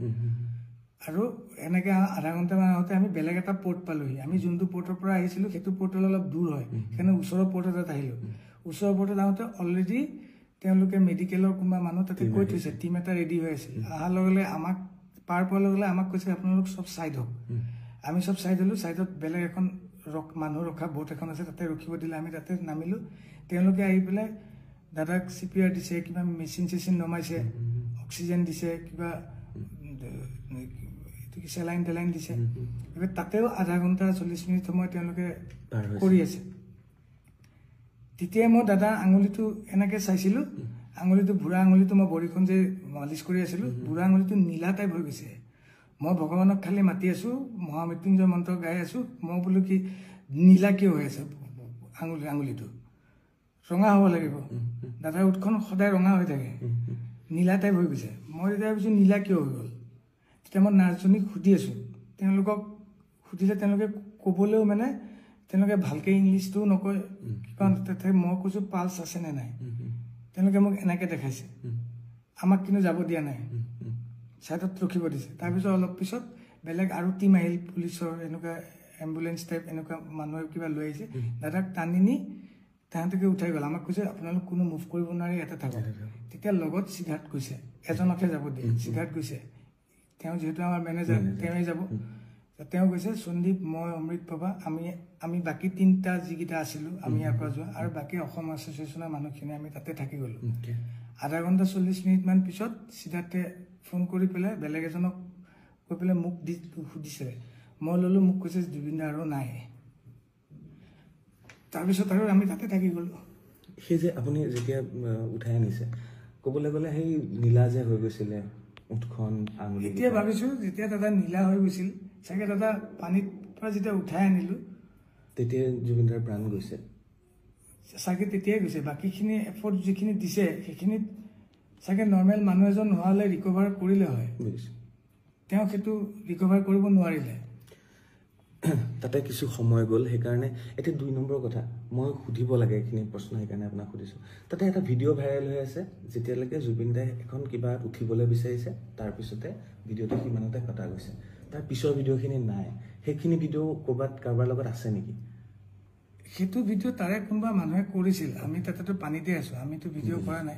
Speaker 1: আৰু এনেকৈ আধা ঘণ্টামান আগতে আমি বেলেগ এটা পৰ্ট পালোহি আমি যোনটো পৰ্টৰ পৰা আহিছিলোঁ সেইটো পৰ্টলৈ অলপ দূৰ হয় সেইকাৰণে ওচৰৰ পৰ্ট এটাত আহিলোঁ ওচৰৰ পৰ্টত আহোঁতে অলৰেডি তেওঁলোকে মেডিকেলৰ কোনোবা মানুহ তাতে কৈ থৈছে টীম এটা ৰেডি হৈ আছিল অহাৰ লগে লগে আমাক পাৰ পোৱাৰ লগে লগে আমাক কৈছে আপোনালোক চব ছাইড হওক আমি চব ছাইড হ'লোঁ ছাইডত বেলেগ এখন মানুহ ৰখা বোট এখন আছে তাতে ৰখিব দিলে আমি তাতে নামিলোঁ তেওঁলোকে আহি পেলাই দাদাক চিপিআৰ দিছে কিবা মেচিন নমাইছে অক্সিজেন দিছে কিবা চেলাইন টেলাইন দিছে এবাৰ তাতেও আধা ঘণ্টা 40 মিনিট সময় তেওঁলোকে কৰি আছে তেতিয়াই মই দাদা আঙুলিটো এনেকৈ চাইছিলোঁ আঙুলিটো বুঢ়া আঙুলিটো মই ভৰিখন যে মালিচ কৰি আছিলোঁ বুঢ়া আঙুলিটো নীলা টাইপ হৈ গৈছে মই ভগৱানক খালি মাতি আছোঁ মহামৃত্যুঞ্জয় মন্ত্ৰ গাই আছোঁ মই বোলো কি নীলা কিয় হৈ আছে আঙুলিটো ৰঙা হ'ব লাগিব দাদাৰ উঠখন সদায় ৰঙা হৈ থাকে নীলা টাইপ হৈ গৈছে মই তেতিয়া ভাবিছোঁ নীলা কিয় হৈ গ'ল তেতিয়া মই নাৰ্ছজনীক সুধি আছোঁ তেওঁলোকক সুধিলে তেওঁলোকে ক'বলৈও মানে তেওঁলোকে ভালকৈ ইংলিছটোও নকয় কিবা তাতে মই কৈছোঁ পালছ আছে নে নাই তেওঁলোকে মোক এনেকৈ দেখাইছে আমাক কিন্তু যাব দিয়া নাই ছাইডত ৰখিব দিছে তাৰপিছত অলপ পিছত বেলেগ আৰু টীম আহিল পুলিচৰ এনেকুৱা এম্বুলেঞ্চ টাইপ এনেকুৱা মানুহে কিবা লৈ আহিছে দাদাক টানি নি তাহাঁতকে উঠাই গ'ল আমাক কৈছে আপোনালোক কোনো মুভ কৰিব নোৱাৰি ইয়াতে থাকক তেতিয়া লগত সিদ্ধাৰ্থ গৈছে এজনকহে যাব দিয়ে সিদ্ধাৰ্থ গৈছে তেওঁ যিহেতু আমাৰ মেনেজাৰ তেওঁৱে যাব তেওঁ কৈছে সন্দীপ মই অমৃত বাবা আমি বাকী 3টা যিকেইটা আছিলোঁ আমি ইয়াৰ পৰা যোৱা আৰু বাকী অসম এছ'চিয়েশ্যনৰ মানুহখিনি আমি তাতে থাকি গ'লোঁ আধা ঘণ্টা 40 মিনিটমান পিছত সিদ্ধাৰ্থে ফোন কৰি পেলাই বেলেগ এজনক কৈ পেলাই মোক সুধিছে মই ল'লোঁ মোক কৈছে জুবিন দা আৰু নাই তাৰপিছত আৰু আমি তাতে থাকি গ'লোঁ
Speaker 2: সেই যে আপুনি যেতিয়া উঠাই আনিছে ক'বলৈ গ'লে সেই নীলা যে হৈ গৈছিলে উঠখন আঙুলি
Speaker 1: এতিয়া ভাবিছোঁ যেতিয়া দাদা নীলা হৈ গৈছিল চাগে দাদা পানীৰ পৰা যেতিয়া উঠাই আনিলোঁ
Speaker 2: তেতিয়া জুবিন দাৰ প্ৰাণ গৈছে
Speaker 1: চাগে তেতিয়াই গৈছে বাকীখিনি এফৰ্ট যিখিনি দিছে সেইখিনিত চাগে নৰ্মেল মানুহ এজন নোহোৱালে ৰিকভাৰ কৰিলে হয় তেওঁ সেইটো ৰিকভাৰ কৰিব নোৱাৰিলে
Speaker 2: তাতে কিছু সময় গ'ল সেইকাৰণে এতিয়া 2 নম্বৰ কথা মই সুধিব লাগে এইখিনি প্ৰশ্ন সেইকাৰণে আপোনাক সুধিছোঁ তাতে এটা ভিডিঅ' ভাইৰেল হৈ আছে যেতিয়ালৈকে জুবিন দাই এখন কিবা উঠিবলৈ বিচাৰিছে তাৰপিছতে ভিডিঅ'টো সিমানতে কটা গৈছে তাৰ পিছৰ ভিডিঅ'খিনি নাই সেইখিনি ভিডিঅ' ক'ৰবাত কাৰোবাৰ লগত আছে নেকি
Speaker 1: সেইটো ভিডিঅ' তাৰে কোনোবা মানুহে কৰিছিল আমি তাতেতো পানীতে আছোঁ আমিতো ভিডিঅ' কৰা নাই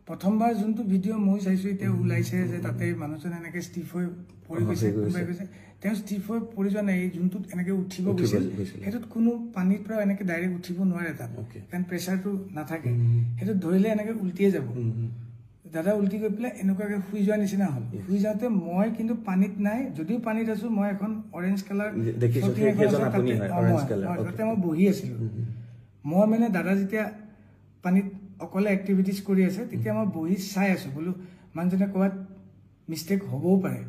Speaker 1: প্ৰথমবাৰ যোনটো ভিডিঅ' মই চাইছোঁ এতিয়া ওলাইছে যে তাতে মানুহজন এনেকৈ ষ্টিফ হৈ পৰি গৈছে কোনোবাই কৈছে তেওঁ ষ্টিফ হৈ পৰি যোৱা নাই যোনটোত এনেকৈ উঠিব গৈছিল সেইটোত কোনো পানীৰ পৰা এনেকৈ ডাইৰেক্ট উঠিব নোৱাৰে তাত কাৰণ প্ৰেছাৰটো নাথাকে সেইটোত ধৰিলে এনেকৈ উল্টিয়ে যাব দাদা উল্টি গৈ পেলাই এনেকুৱাকৈ শুই যোৱাৰ নিচিনা হ'ল শুই যাওঁতে মই কিন্তু পানীত নাই যদিও পানীত আছোঁ মই এখন অৰেঞ্জ কালাৰ তাতে মই বহি আছিলোঁ মই মানে দাদা যেতিয়া পানীত অকলে এক্টিভিটিজ কৰি আছে তেতিয়া মই বহি চাই আছোঁ বোলো মানুহজনে ক'ৰবাত মিষ্টেক হ'বও পাৰে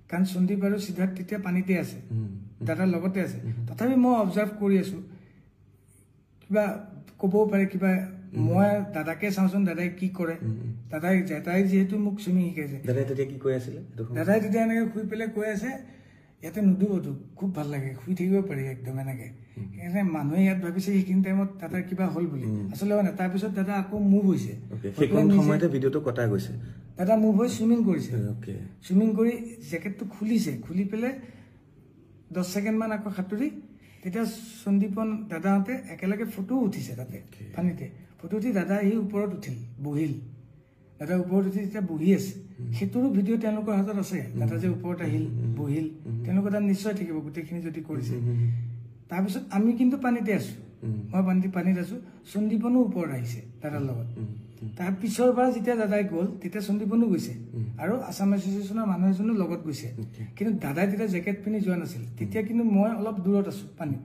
Speaker 1: কাৰণ সন্দীপ আৰু সিদ্ধাৰ্থ তেতিয়া পানীতে আছে দাদাৰ লগতে আছে তথাপি মই অবজাৰ্ভ কৰি আছোঁ কিবা ক'বও পাৰে কিবা মই দাদাকে চাওঁচোন দাদাই কি কৰে দাদাই যিহেতু মোক চুইমিং শিকাইছে
Speaker 2: দাদাই তেতিয়া কি কৈ আছিলে
Speaker 1: দাদাই তেতিয়া এনেকৈ শুই পেলাই কৈ আছে ইয়াতে নুডুবতো খুব ভাল লাগে শুই থাকিব পাৰি একদম এনেকৈ সেইকাৰণে মানুহে ইয়াত ভাবিছে সেইখিনি টাইমত দাদাৰ কিবা হ'ল বুলি আচলতে মানে তাৰপিছত দাদা আকৌ মুভ হৈছে দাদা মুভ হৈ চুইমিং কৰিছে চুইমিং কৰি জেকেটটো খুলি পেলাই 10 ছেকেণ্ডমান আকৌ সাঁতুৰি তেতিয়া সন্দীপন দাদাহঁতে একেলগে ফটো উঠিছে তাতে পানীতে ফটো উঠি দাদা এই ওপৰত উঠিল বহিল দাদা ওপৰত উঠি যেতিয়া বহি আছে সেইটোৰো ভিডিঅ' তেওঁলোকৰ হাতত আছে দাদা যে ওপৰত আহিল বহিল তেওঁলোকৰ তাত নিশ্চয় থাকিব গোটেইখিনি যদি কৰিছে তাৰপিছত আমি কিন্তু পানীতে আছোঁ মই পানীত আছোঁ সন্দীপনো ওপৰত আহিছে দাদাৰ লগত তাৰ পিছৰবাৰ যেতিয়া দাদাই গ'ল তেতিয়া সন্দীপনো গৈছে আৰু আছাম এছ'চিয়েশ্যনৰ মানুহ এজনো লগত গৈছে কিন্তু দাদাই তেতিয়া জেকেট পিন্ধি যোৱা নাছিল তেতিয়া কিন্তু মই অলপ দূৰত আছোঁ পানীত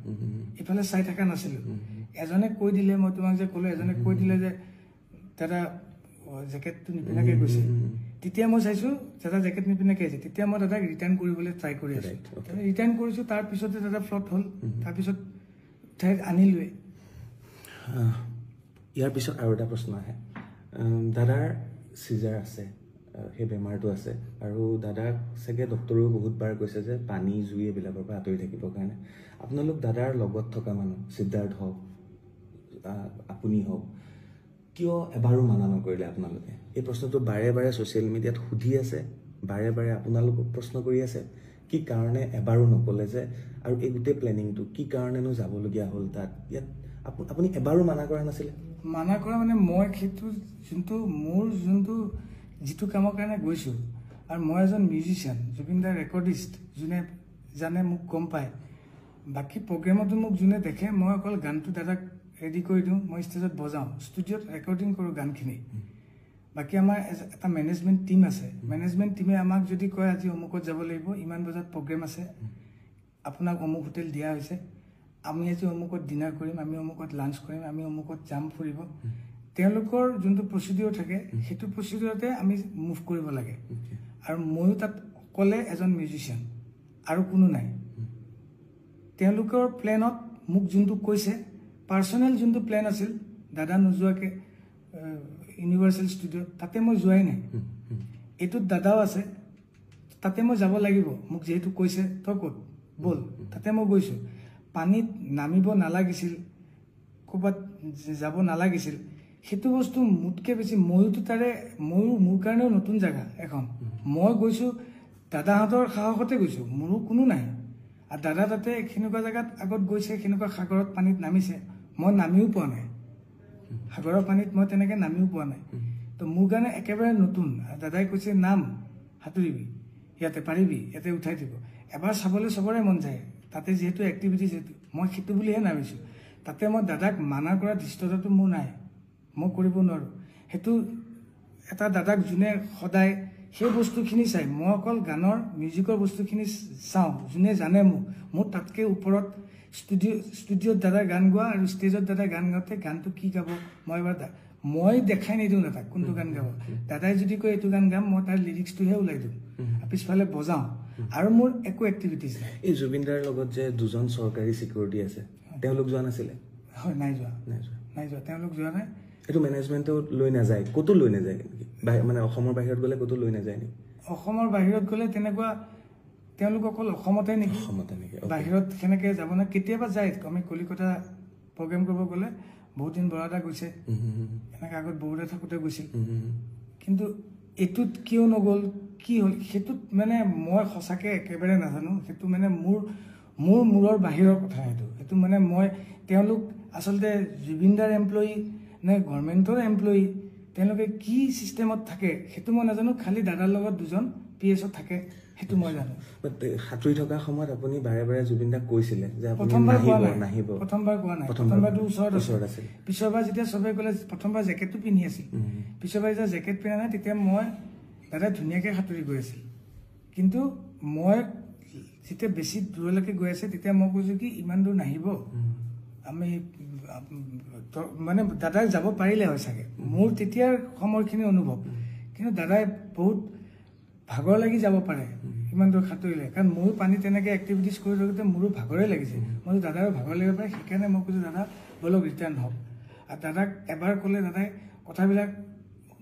Speaker 1: ইফালে চাই থকা নাছিলোঁ এজনে কৈ দিলে মই তোমাক যে ক'লো এজনে কৈ দিলে যে দাদা জেকেটটো নিপিন্ধাকৈ গৈছে তেতিয়া মই চাইছোঁ দাদা জেকেট নিপিন্ধাকৈ আহিছে তেতিয়া মই দাদাক ৰিটাৰ্ণ কৰিবলৈ ট্ৰাই কৰি আছোঁ ৰিটাৰ্ণ কৰিছোঁ তাৰপিছতে দাদা ফ্লট হ'ল তাৰপিছত ঠাইত আনিলোৱে
Speaker 2: ইয়াৰ পিছত আৰু এটা প্ৰশ্ন আহে দাদাৰ চিজাৰ আছে সেই বেমাৰটো আছে আৰু দাদাক চাগে ডক্টৰেও বহুতবাৰ কৈছে যে পানী জুই এইবিলাকৰ পৰা আঁতৰি থাকিবৰ কাৰণে আপোনালোক দাদাৰ লগত থকা মানুহ সিদ্ধাৰ্থ হওক আপুনি হওক কিয় এবাৰো মানা নকৰিলে আপোনালোকে এই প্ৰশ্নটো বাৰে বাৰে ছ'চিয়েল মিডিয়াত সুধি আছে বাৰে বাৰে আপোনালোকক প্ৰশ্ন কৰি আছে কি কাৰণে এবাৰো নক'লে যে আৰু এই গোটেই প্লেনিংটো কি কাৰণেনো যাবলগীয়া হ'ল তাত ইয়াত আপুনি এবাৰো মানা কৰা নাছিলে
Speaker 1: মানা কৰা মানে মই সেইটো মোৰ যিটো কামৰ কাৰণে গৈছোঁ আৰু মই এজন মিউজিচিয়ান জুবিন দাৰ ৰেকৰ্ডিষ্ট যোনে জানে মোক গম পায় বাকী প্ৰগ্ৰেমতো মোক যোনে দেখে মই অকল গানটো দাদাক ৰেডি কৰি দিওঁ মই ষ্টেজত বজাওঁ ষ্টুডিঅ'ত ৰেকৰ্ডিং কৰোঁ গানখিনি বাকী আমাৰ এটা মেনেজমেণ্ট টীম আছে মেনেজমেণ্ট টীমে আমাক যদি কয় আজি অমুকত যাব লাগিব ইমান বজাত প্ৰগ্ৰেম আছে আপোনাক অমুক হোটেল দিয়া হৈছে আমি আজি অমুকত ডিনাৰ কৰিম আমি অমুকত লাঞ্চ কৰিম আমি অমুকত যাম ফুৰিব তেওঁলোকৰ যোনটো প্ৰচিডিঅ'ৰ থাকে সেইটো প্ৰচিডিঅ'ৰতে আমি মুভ কৰিব লাগে আৰু ময়ো তাত অকলে এজন মিউজিচিয়ান আৰু কোনো নাই তেওঁলোকৰ প্লেনত মোক যোনটো কৈছে পাৰ্চনেল যোনটো প্লেন আছিল দাদা নোযোৱাকৈ ইউনিভাৰ্চেল ষ্টুডিঅ'ত তাতে মই যোৱাই নাই এইটোত দাদাও আছে তাতে মই যাব লাগিব মোক যিহেতু কৈছে তই ক'ত ব'ল তাতে মই গৈছোঁ পানীত নামিব নালাগিছিল ক'ৰবাত যাব নালাগিছিল সেইটো বস্তু মোতকৈ বেছি মোৰ কাৰণেও নতুন জেগা এখন মই গৈছোঁ দাদাহঁতৰ সাহসতে গৈছোঁ মোৰো কোনো নাই আৰু দাদা তাতে সেনেকুৱা জেগাত আগত গৈছে সেনেকুৱা সাগৰত পানীত নামিছে মই নামিও পোৱা নাই সাগৰৰ পানীত মই তেনেকৈ নামিও পোৱা নাই তো মোৰ কাৰণে একেবাৰে নতুন দাদাই কৈছে নাম সাঁতুৰিবি ইয়াতে পাৰিবি ইয়াতে উঠাই দিব এবাৰ চাবলৈ চবৰে মন যায় তাতে যিহেতু এক্টিভিটি যিহেতু মই সেইটো বুলিহে নামিছোঁ তাতে মই দাদাক মানা কৰা দৃষ্টতাটো মোৰ নাই মই কৰিব নোৱাৰোঁ সেইটো এটা দাদাক যোনে সদায় সেই বস্তুখিনি চাই মই অকল গানৰ মিউজিকৰ বস্তুখিনি চাওঁ যোনে জানে মোৰ তাতকৈ ওপৰত ষ্টুডিঅ'ত দাদা গান গোৱা আৰু ষ্টেজত দাদা গান গাওঁতে গানটো কি গাব মই দেখাই নিদিওঁ দাদাক কোনটো গান গাব দাদাই যদি কয় এইটো গান গাম মই তাৰ লিৰিক্সটোহে ওলাই দিওঁ পিছফালে বজাওঁ আৰু মোৰ একো এক্টিভিটিজ নাই
Speaker 2: এই জুবিন দাৰ লগত যে দুজন চৰকাৰী চিকিউৰিটি আছে তেওঁলোক যোৱা নাছিলে
Speaker 1: হয় নাই যোৱা তেওঁলোক যোৱা নাই
Speaker 2: এইটো মেনেজমেণ্টেও লৈ নাযায় ক'তো লৈ নাযায় মানে অসমৰ বাহিৰত গ'লে ক'তো লৈ নাযায় নেকি
Speaker 1: অসমৰ বাহিৰত গ'লে তেনেকুৱা তেওঁলোক অকল অসমতে নেকি বাহিৰত সেনেকে যাব না কেতিয়াবা যায় আমি কলিকতা প্ৰগ্ৰেম কৰিব গ'লে বহুত দিন বৰাদা গৈছে এনেকে আগত বৰুদা থাকোঁতে গৈছিল কিন্তু এটুত কিয় নগ'ল কি হ'ল সেইটোত মানে মই সঁচাকৈ একেবাৰে নাজানো সেইটো মানে মোৰ মূৰৰ বাহিৰৰ কথা সেইটো মানে মই তেওঁলোক আচলতে জুবিনদাৰ এমপ্লয়ী নে গভৰ্ণমেণ্টৰ এমপ্লয়ী তেওঁলোকে কি চিষ্টেমত থাকে সেইটো মই নাজানো খালি দাদাৰ লগত দুজন পিএছত থাকে সেইটো মই জানো
Speaker 2: সাঁতুৰি থকা সময়ত আপুনি বাৰে বাৰে জুবিনদাক কৈছিলে যে
Speaker 1: প্ৰথমবাৰ কোৱা নাই প্ৰথমবাৰটো ওচৰত আছিল পিছৰবাৰ যেতিয়া চবে ক'লে প্ৰথমবাৰ জেকেটটো পিন্ধি আছিল পিছৰবাৰ যেতিয়া জেকেট পিন্ধা নাই তেতিয়া মই দাদা ধুনীয়াকৈ সাঁতুৰি গৈ আছিল কিন্তু মই যেতিয়া বেছি দূৰলৈকে গৈ আছে তেতিয়া মই কৈছোঁ কি ইমান দূৰ নাহিব আমি মানে দাদাই যাব পাৰিলে হয় চাগে মোৰ তেতিয়াৰ সময়খিনি অনুভৱ কিন্তু দাদাই বহুত ভাগৰ লাগি যাব পাৰে ইমান দূৰ সাঁতুৰিলে কাৰণ মোৰো পানী তেনেকৈ এক্টিভিটিজ কৰি থাকোঁতে মোৰো ভাগৰে লাগিছে মই দাদাৰো ভাগৰ লাগিব পাৰে সেইকাৰণে মই কৈছোঁ দাদা বলক ৰিটাৰ্ণ হওক আৰু দাদাক এবাৰ ক'লে দাদাই কথাবিলাক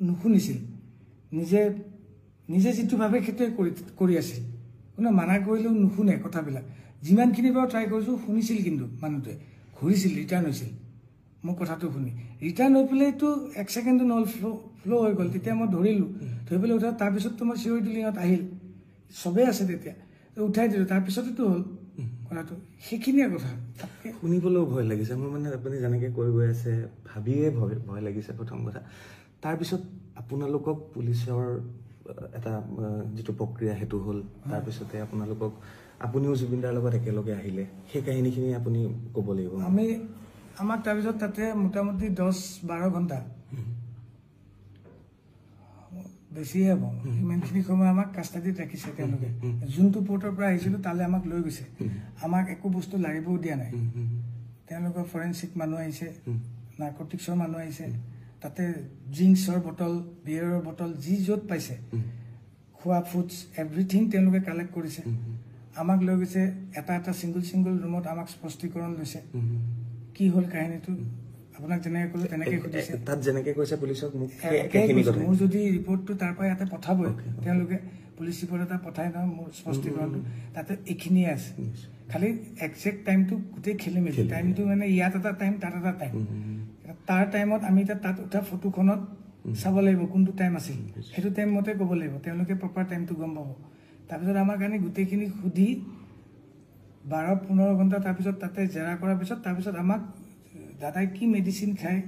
Speaker 1: নুশুনিছিল নিজে যিটো ভাবে সেইটোৱে কৰি আছিল কোনো মানা কৰিলেও নুশুনে কথাবিলাক যিমানখিনি বাৰু ট্ৰাই কৰিছোঁ শুনিছিল কিন্তু মানুহটোৱে ঘূৰিছিল ৰিটাৰ্ণ হৈছিল মোৰ কথাটো শুনি ৰিটাৰ্ণ হৈ পেলাইতো 1 ছেকেণ্ডো নহ'ল ফ্ল' হৈ গ'ল তেতিয়া মই ধৰি পেলাই উঠা তাৰপিছততো মই চিঞৰি দিলিঙত আহিল চবেই আছে তেতিয়া উঠাই দিলোঁ তাৰপিছতেতো হ'ল কথাটো সেইখিনিয়ে কথা
Speaker 2: শুনিবলৈও ভয় লাগিছে মোৰ মানে আপুনি যেনেকৈ কৈ গৈ আছে ভাবিয়ে ভয় লাগিছে প্ৰথম কথা তাৰপিছত আপোনালোকক পুলিচৰ এটা যিটো প্ৰক্ৰিয়া সেইটো হ'ল তাৰপিছতে আপুনিও জুবিনদাৰ লগত একেলগে আহিলে সেই কাহিনীখিনি আপুনি ক'ব লাগিব
Speaker 1: আমাক তাৰপিছত তাতে মোটামুটি 10-12 ঘণ্টা বেছিয়ে হ'ব ইমানখিনি সময় আমাক কাষ্টাডিত ৰাখিছে তেওঁলোকে যোনটো পৰ্টৰ পৰা আহিছিলোঁ তালৈ আমাক লৈ গৈছে আমাক একো বস্তু লাগিবও দিয়া নাই তেওঁলোকৰ ফৰেনচিক মানুহ আহিছে নাৰ্কটিক্সৰ মানুহ আহিছে তাতে ড্ৰিংকছৰ বটল বিয়েৰৰ বটল যি য'ত পাইছে খোৱা ফুডছ এভৰিথিং তেওঁলোকে কালেক্ট কৰিছে আমাক লৈ গৈছে এটা ছিংগল ৰুমত আমাক স্পষ্টীকৰণ লৈছে কি হ'ল কাহিনীটো আপোনাক যেনেকৈ ক'লো তেনেকৈ সুধিছে
Speaker 2: তাত যেনেকৈ কৈছে পুলিচক
Speaker 1: মোৰ যদি ৰিপৰ্টটো তাৰ পৰা ইয়াতে পঠাবই তেওঁলোকে পুলিচ ৰিপৰ্ট এটা পঠাই নহয় মোৰ স্পষ্টীকৰণটো তাতে এইখিনিয়ে আছে খালি একজেক্ট টাইমটো গোটেই খেলি মেলি টাইমটো মানে ইয়াত এটা টাইম তাত এটা টাইম তাৰ টাইমত আমি এতিয়া তাত উঠা ফটোখনত চাব লাগিব কোনটো টাইম আছিল সেইটো টাইম মতে ক'ব লাগিব তেওঁলোকে প্ৰপাৰ টাইমটো গম পাব তাৰপিছত আমাৰ কাৰণে গোটেইখিনি সুধি 12-15 ঘণ্টা তাৰপিছত তাতে জেৰা কৰাৰ পিছত তাৰপিছত আমাক দাদাই কি মেডিচিন খায়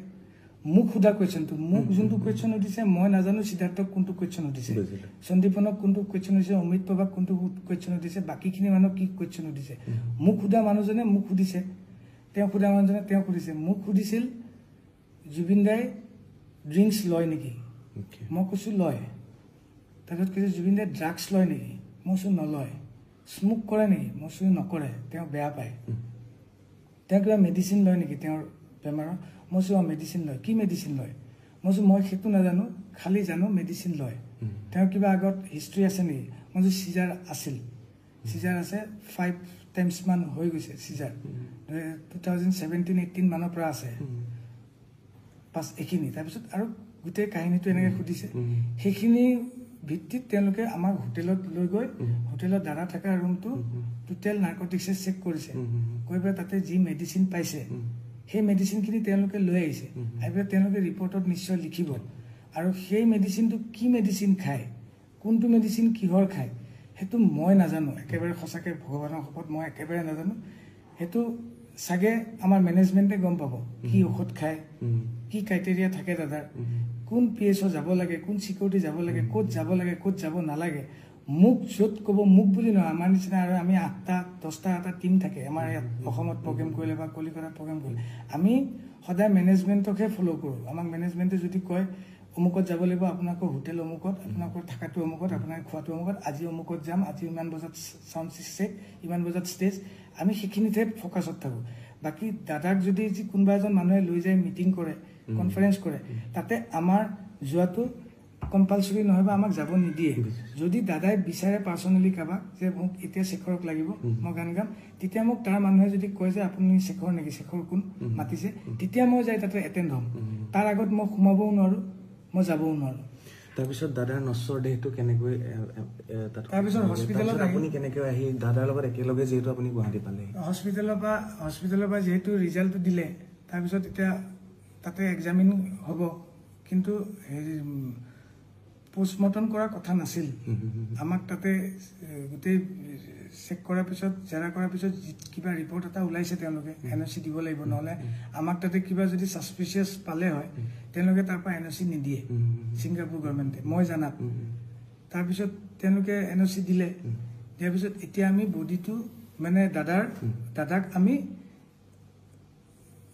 Speaker 1: মোক সোধা কুৱেশ্যনটো মোক যোনটো কুৱেশ্যন সুধিছে মই নাজানো সিদ্ধাৰ্থক কোনটো কুৱেশ্যন সুধিছে সন্দীপনক কোনটো কুৱেশ্যন সুধিছে অমিত প্ৰভাক কোনটো কুৱেশ্যন সুধিছে বাকীখিনি মানুহক কি কুৱেশ্যন সুধিছে মোক সোধা মানুহজনে মোক সুধিছে তেওঁ সোধা মানুহজনে তেওঁ সুধিছে মোক সুধিছিল জুবিনদাই ড্ৰিংকছ লয় নেকি মই কৈছোঁ লয় তাৰপিছত কৈছোঁ জুবিনদাই ড্ৰাগছ লয় নেকি মই কৈছোঁ নলয় স্মোক কৰে নেকি মই কৈছোঁ নকৰে তেওঁ বেয়া পায় তেওঁ কিবা মেডিচিন লয় নেকি তেওঁৰ বেমাৰৰ মই কৈছোঁ মেডিচিন লয় কি মেডিচিন লয় মই কৈছোঁ মই সেইটো নাজানো খালি জানো মেডিচিন লয় তেওঁৰ কিবা আগত হিষ্ট্ৰী আছে নেকি মই কৈছোঁ চিজাৰ আছিল চিজাৰ আছে 5 টাইমছ মান হৈ গৈছে চিজাৰ 2017-18 মানৰ পৰা আছে পাছ এইখিনি তাৰপিছত আৰু গোটেই কাহিনীটো এনেকৈ সুধিছে সেইখিনি ভিত্তিত তেওঁলোকে আমাক হোটেলত লৈ গৈ হোটেলত দাদা থকা ৰুমটো টোটেল নাৰ্কটিক্সে চেক কৰিছে কৈ পেলাই তাতে যি মেডিচিন পাইছে সেই মেডিচিনখিনি তেওঁলোকে লৈ আহিছে আহি পেলাই তেওঁলোকে ৰিপৰ্টত নিশ্চয় লিখিব আৰু সেই মেডিচিনটো কি মেডিচিন খায় কোনটো মেডিচিন কিহৰ খায় সেইটো মই নাজানো একেবাৰে সঁচাকৈ ভগৱানৰ শপত মই একেবাৰে নাজানো সেইটো চাগে আমাৰ মেনেজমেণ্টে গম পাব কি ঔষধ খায় কি ক্ৰাইটেৰিয়া থাকে দাদাৰ কোন পিএছঅ' যাব লাগে কোন চিকিউৰিটি যাব লাগে ক'ত যাব লাগে ক'ত যাব নালাগে মোক য'ত ক'ব মোক বুলি নহয় আমাৰ নিচিনা আৰু আমি 8-10টা এটা টীম থাকে আমাৰ ইয়াত অসমত প্ৰগ্ৰেম কৰিলে বা কলিকতাত প্ৰগ্ৰেম কৰিলে আমি সদায় মেনেজমেণ্টকহে ফ'ল' কৰোঁ আমাক মেনেজমেণ্টে যদি কয় অমুকত যাব লাগিব আপোনালোকৰ হোটেল অমুকত আপোনালোকৰ থকাটো অমুকত আপোনাৰ খোৱাটো অমুকত আজি অমুকত যাম আজি ইমান বজাত চাউণ্ড চেক ইমান বজাত ষ্টেজ আমি সেইখিনিতহে ফ'কাছত থাকোঁ বাকী দাদাক যদি কোনোবা এজন মানুহে লৈ যায় মিটিং কৰে কনফাৰেঞ্চ কৰে তাতে আমাৰ যোৱাটো কম্পালচৰি নহয় বা আমাক যাব নিদিয়ে যদি দাদাই বিচাৰে পাৰ্চনেলি কাৰোবাক যে মোক এতিয়া শেখৰক লাগিব মই গান গাম তেতিয়া মোক তাৰ মানুহে যদি কয় যে আপুনি শেখৰ নেকি শেখৰ কোন মাতিছে তেতিয়া মই যাই তাতে এটেণ্ড হ'ম তাৰ আগত মই সোমাবও নোৱাৰোঁ মই যাবও নোৱাৰোঁ
Speaker 2: তাৰপিছত দাদাৰ নশ্বৰ দেহটো কেনেকৈ
Speaker 1: তাৰপিছত হস্পিটেলত
Speaker 2: আপুনি কেনেকৈ আহি দাদাৰ লগত একেলগে যিহেতু আপুনি গুৱাহাটী পালে
Speaker 1: হস্পিটেলৰ পৰা যিহেতু ৰিজাল্টটো দিলে তাৰপিছত এতিয়া তাতে এক্সামিন হ'ব কিন্তু পোষ্টমৰ্টম কৰাৰ কথা নাছিল আমাক তাতে গোটেই চেক কৰাৰ পিছত জেৰা কৰাৰ পিছত কিবা ৰিপৰ্ট এটা ওলাইছে তেওঁলোকে NOC দিব লাগিব নহ'লে আমাক তাতে কিবা যদি সাসপিচিয়াছ পালে হয় তেওঁলোকে তাৰ পৰা NOC নিদিয়ে ছিংগাপুৰ গভৰ্ণমেণ্টে মই জানাত তাৰপিছত তেওঁলোকে NOC দিলে দিয়াৰ পিছত এতিয়া আমি বডিটো মানে দাদাক আমি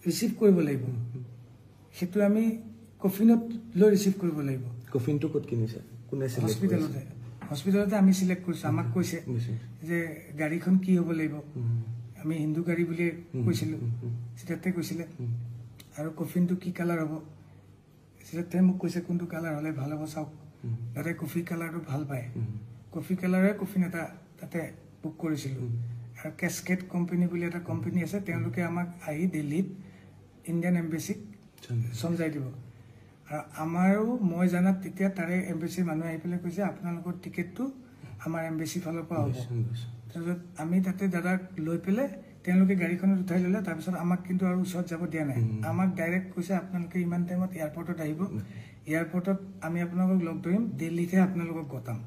Speaker 1: ৰিচিভ কৰিব লাগিব সেইটো আমি কফিনত লৈ ৰিচিভ কৰিব লাগিব
Speaker 2: কফিনটো ক'ত কিনিছে কোনে
Speaker 1: হস্পিটেলতে আমি সিলেক্ট কৰিছো আমাক কৈছে যে গাড়ীখন কি হ'ব লাগিব আমি হিন্দু গাড়ী বুলি কৈছিলো সিটাতে কৈছিলে আৰু কফিনটো কি কালাৰ হ'ব সিটাতে মোক কৈছে কোনটো কালাৰ হ'লে ভাল হ'ব চাওক দাদা কফি কালাৰটো ভাল পায় কফি কালাৰে কফিন এটা তাতে বুক কৰিছিলো আৰু কেস্কেট কোম্পানী বুলি এটা কোম্পানী আছে তেওঁলোকে আমাক আহি দিল্লীত ইণ্ডিয়ান এম্বেচিক সমজাই দিব আৰু আমাৰো মই জানাত তেতিয়া তাৰে এম্বেচিৰ মানুহ আহি পেলাই কৈছে আপোনালোকৰ টিকেটটো আমাৰ এম্বেচি ফালৰ পৰা হ'ব তাৰপিছত আমি তাতে দাদাক লৈ পেলাই তেওঁলোকে গাড়ীখনত উঠাই ল'লে তাৰপিছত আমাক কিন্তু আৰু ওচৰত যাব দিয়া নাই আমাক ডাইৰেক্ট কৈছে আপোনালোকে ইমান টাইমত এয়াৰপৰ্টত আহিব এয়াৰপৰ্টত আমি আপোনালোকক লগ ধৰিম দিল্লীতহে আপোনালোকক গতাম